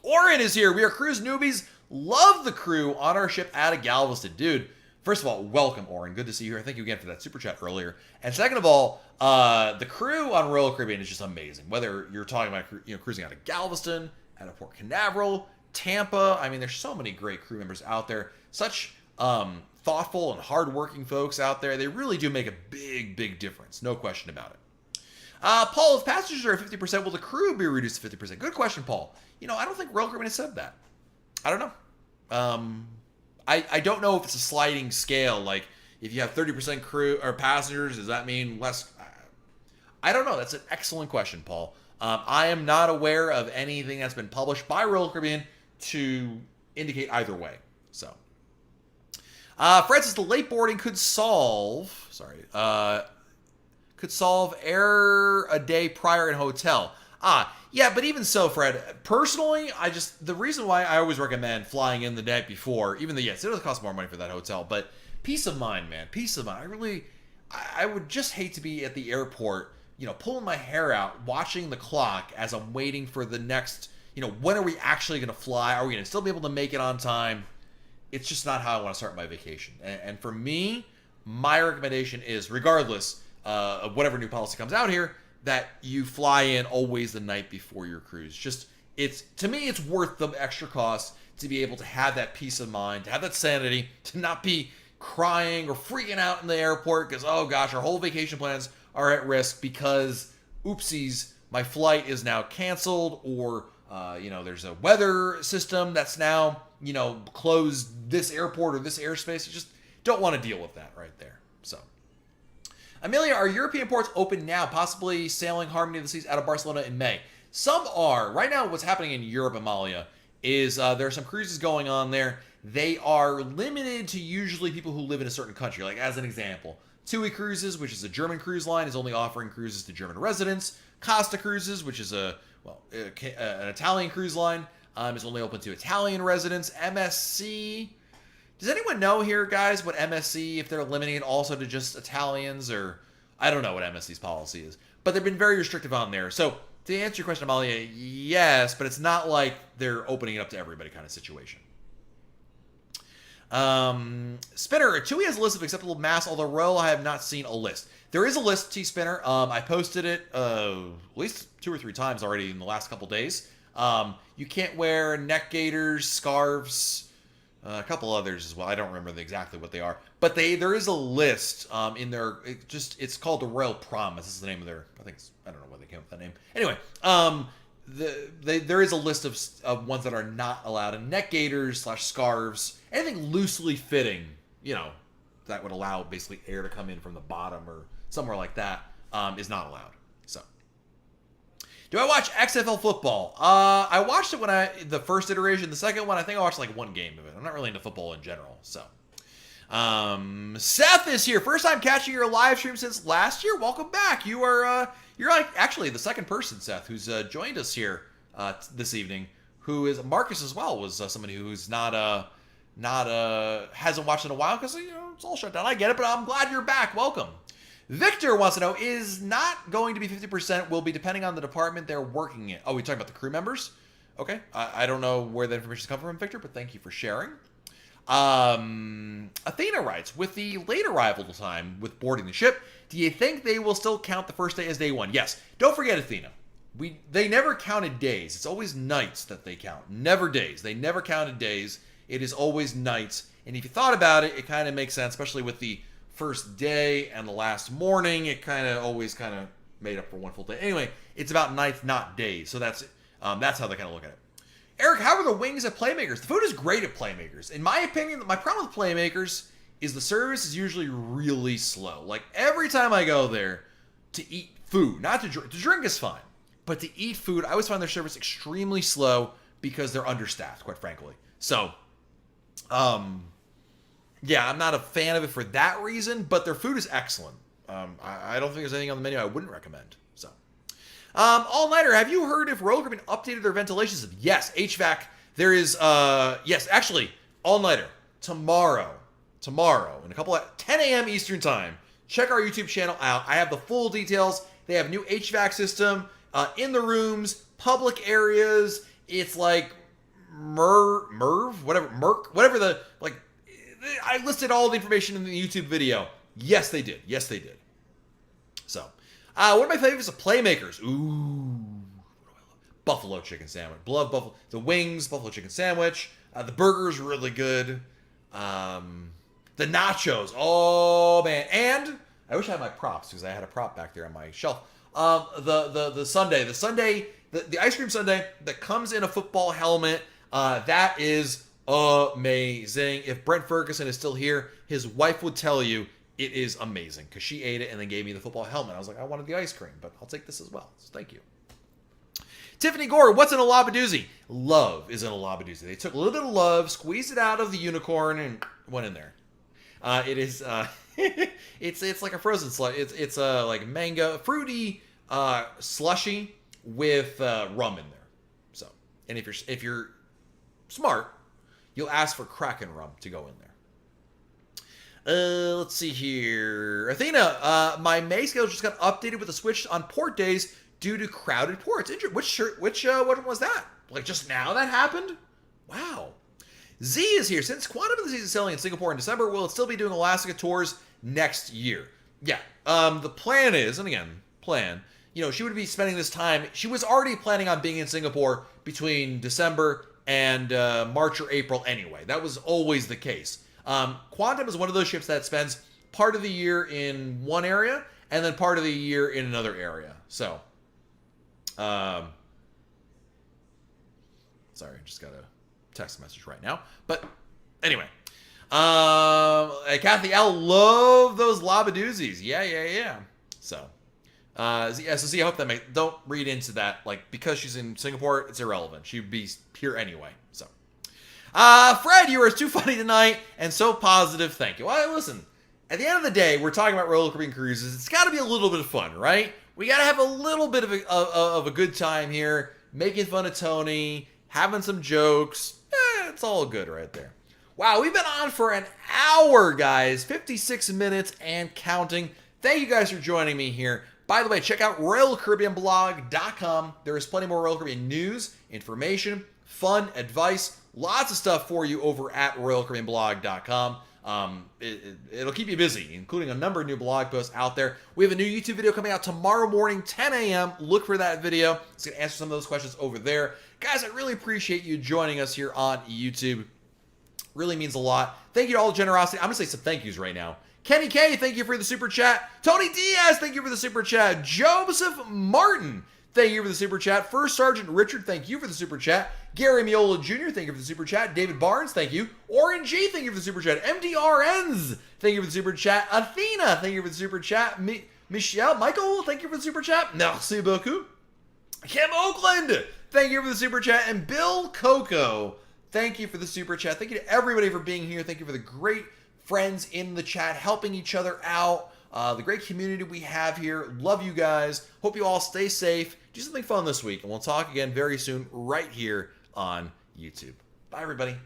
Orin is here. We are cruise newbies. Love the crew on our ship out of Galveston. Dude, first of all, welcome, Orin. Good to see you here. Thank you again for that super chat earlier. And second of all, the crew on Royal Caribbean is just amazing. Whether you're talking about cruising out of Galveston, out of Port Canaveral, Tampa. I mean, there's so many great crew members out there. Such thoughtful and hardworking folks out there. They really do make a big difference. No question about it. Paul, if passengers are at 50%, will the crew be reduced to 50%? Good question, Paul. I don't think Royal Caribbean has said that. I don't know. I don't know if it's a sliding scale. Like, if you have 30% crew or passengers, does that mean less? I don't know. That's an excellent question, Paul. I am not aware of anything that's been published by Royal Caribbean to indicate either way. So, Francis, the late boarding could solve error a day prior in hotel. Yeah, but even so, Fred, personally, the reason why I always recommend flying in the night before, even though, yes, it does cost more money for that hotel, but peace of mind, man, peace of mind. I would just hate to be at the airport, pulling my hair out, watching the clock as I'm waiting for the next, when are we actually going to fly? Are we going to still be able to make it on time? It's just not how I want to start my vacation. And for me, my recommendation is, regardless of whatever new policy comes out here, that you fly in always the night before your cruise. To me, it's worth the extra cost to be able to have that peace of mind, to have that sanity, to not be crying or freaking out in the airport because, oh gosh, our whole vacation plans are at risk because, oopsies, my flight is now canceled, or there's a weather system that's now, closed this airport or this airspace. You just don't want to deal with that right there. So, Amelia, are European ports open now, possibly sailing Harmony of the Seas out of Barcelona in May? Some are. Right now, what's happening in Europe, Amalia, is there are some cruises going on there. They are limited to usually people who live in a certain country. Like, as an example, TUI Cruises, which is a German cruise line, is only offering cruises to German residents. Costa Cruises, which is an Italian cruise line, is only open to Italian residents. MSC... Does anyone know here, guys, what MSC, if they're limiting it also to just Italians, or I don't know what MSC's policy is, but they've been very restrictive on there. So to answer your question, Amalia, yes, but it's not like they're opening it up to everybody kind of situation. Spinner, TUI has a list of acceptable masks, although Royal, I have not seen a list. There is a list, T-Spinner. I posted it at least 2 or 3 times already in the last couple days. You can't wear neck gaiters, scarves, a couple others as well. I don't remember exactly what they are, but there is a list in their. It's called the Royal Promise. This is the name of their. I don't know why they came up with that name. Anyway, there is a list of ones that are not allowed, and neck gaiters / scarves, anything loosely fitting, that would allow basically air to come in from the bottom or somewhere like that, is not allowed. So. Do I watch XFL football? I watched it the first iteration. The second one, I think I watched like one game of it. I'm not really into football in general. So, Seth is here. First time catching your live stream since last year. Welcome back. You're like actually the second person, Seth, who's joined us here this evening. Who is Marcus as well? Was somebody who's not hasn't watched in a while because it's all shut down. I get it, but I'm glad you're back. Welcome. Victor wants to know, is not going to be 50%, will be depending on the department they're working in. Oh, we're talking about the crew members? Okay. I don't know where that information's come from, Victor, but thank you for sharing. Athena writes, with the late arrival time with boarding the ship, do you think they will still count the first day as day 1? Yes. Don't forget, Athena. They never counted days. It's always nights that they count. Never days. They never counted days. It is always nights. And if you thought about it, it kind of makes sense, especially with the first day and the last morning. It always made up for one full day. Anyway, it's about nights, not days. So that's how they kind of look at it. Eric, how are the wings at Playmakers? The food is great at Playmakers. In my opinion, my problem with Playmakers is the service is usually really slow. Like, every time I go there to eat food, not to drink. To drink is fine, but to eat food, I always find their service extremely slow because they're understaffed, quite frankly. So, yeah, I'm not a fan of it for that reason, but their food is excellent. I don't think there's anything on the menu I wouldn't recommend. So, All-Nighter, have you heard if Royal Caribbean updated their ventilation system? Yes, HVAC. There is, yes, actually, All-Nighter, tomorrow, in a couple of 10 a.m. Eastern Time, check our YouTube channel out. I have the full details. They have new HVAC system in the rooms, public areas. It's like Merv, whatever the, like, I listed all the information in the YouTube video. Yes, they did. So, one of my favorites is Playmakers. Ooh. Buffalo chicken sandwich. Love buffalo. The wings, buffalo chicken sandwich. The burger's really good. The nachos. Oh man. And I wish I had my props because I had a prop back there on my shelf. The sundae. The ice cream sundae that comes in a football helmet. That is amazing. If Brent Ferguson is still here, his wife would tell you it is amazing because she ate it and then gave me the football helmet. I was like, I wanted the ice cream, but I'll take this as well. So thank you. Tiffany Gore, what's in a labadoozy? Love is in a labadoozy. They took a little bit of love, squeezed it out of the unicorn, and went in there. It is it's like a frozen slush. It's like mango fruity slushy with rum in there. So, and if you're smart, you'll ask for Kraken rum to go in there. Let's see here. Athena, my May schedule just got updated with a switch on port days due to crowded ports. Which what was that? Like just now that happened? Wow. Z is here. Since Quantum of the Season is selling in Singapore in December, will it still be doing Alaska tours next year? Yeah. The plan is, and again, she would be spending this time. She was already planning on being in Singapore between December and March or April anyway. That was always the case. Quantum is one of those ships that spends part of the year in one area and then part of the year in another area. So, sorry, I just got a text message right now. But anyway, Kathy L, love those labadoozis. Yeah. So, so see, I hope that don't read into that. Like, because she's in Singapore, it's irrelevant. She'd be here anyway. So, Fred, you were too funny tonight and so positive. Thank you. Well, listen, at the end of the day, we're talking about Royal Caribbean cruises. It's got to be a little bit of fun, right? We got to have a little bit of a good time here, making fun of Tony, having some jokes. It's all good right there. Wow, we've been on for an hour, guys. 56 minutes and counting. Thank you guys for joining me here. By the way, check out RoyalCaribbeanBlog.com. There is plenty more Royal Caribbean news, information, fun, advice, lots of stuff for you over at RoyalCaribbeanBlog.com. It'll keep you busy, including a number of new blog posts out there. We have a new YouTube video coming out tomorrow morning, 10 a.m. Look for that video. It's going to answer some of those questions over there. Guys, I really appreciate you joining us here on YouTube. Really means a lot. Thank you to all the generosity. I'm going to say some thank yous right now. Kenny K, thank you for the super chat. Tony Diaz, thank you for the super chat. Joseph Martin, thank you for the super chat. First Sergeant Richard, thank you for the super chat. Gary Miola Jr., thank you for the super chat. David Barnes, thank you. Oren G, thank you for the super chat. MDRNs, thank you for the super chat. Athena, thank you for the super chat. Michael, thank you for the super chat. Merci beaucoup. Kim Oakland, thank you for the super chat. And Bill Coco, thank you for the super chat. Thank you to everybody for being here. Thank you for the great friends in the chat, helping each other out. The great community we have here. Love you guys. Hope you all stay safe. Do something fun this week. And we'll talk again very soon right here on YouTube. Bye, everybody.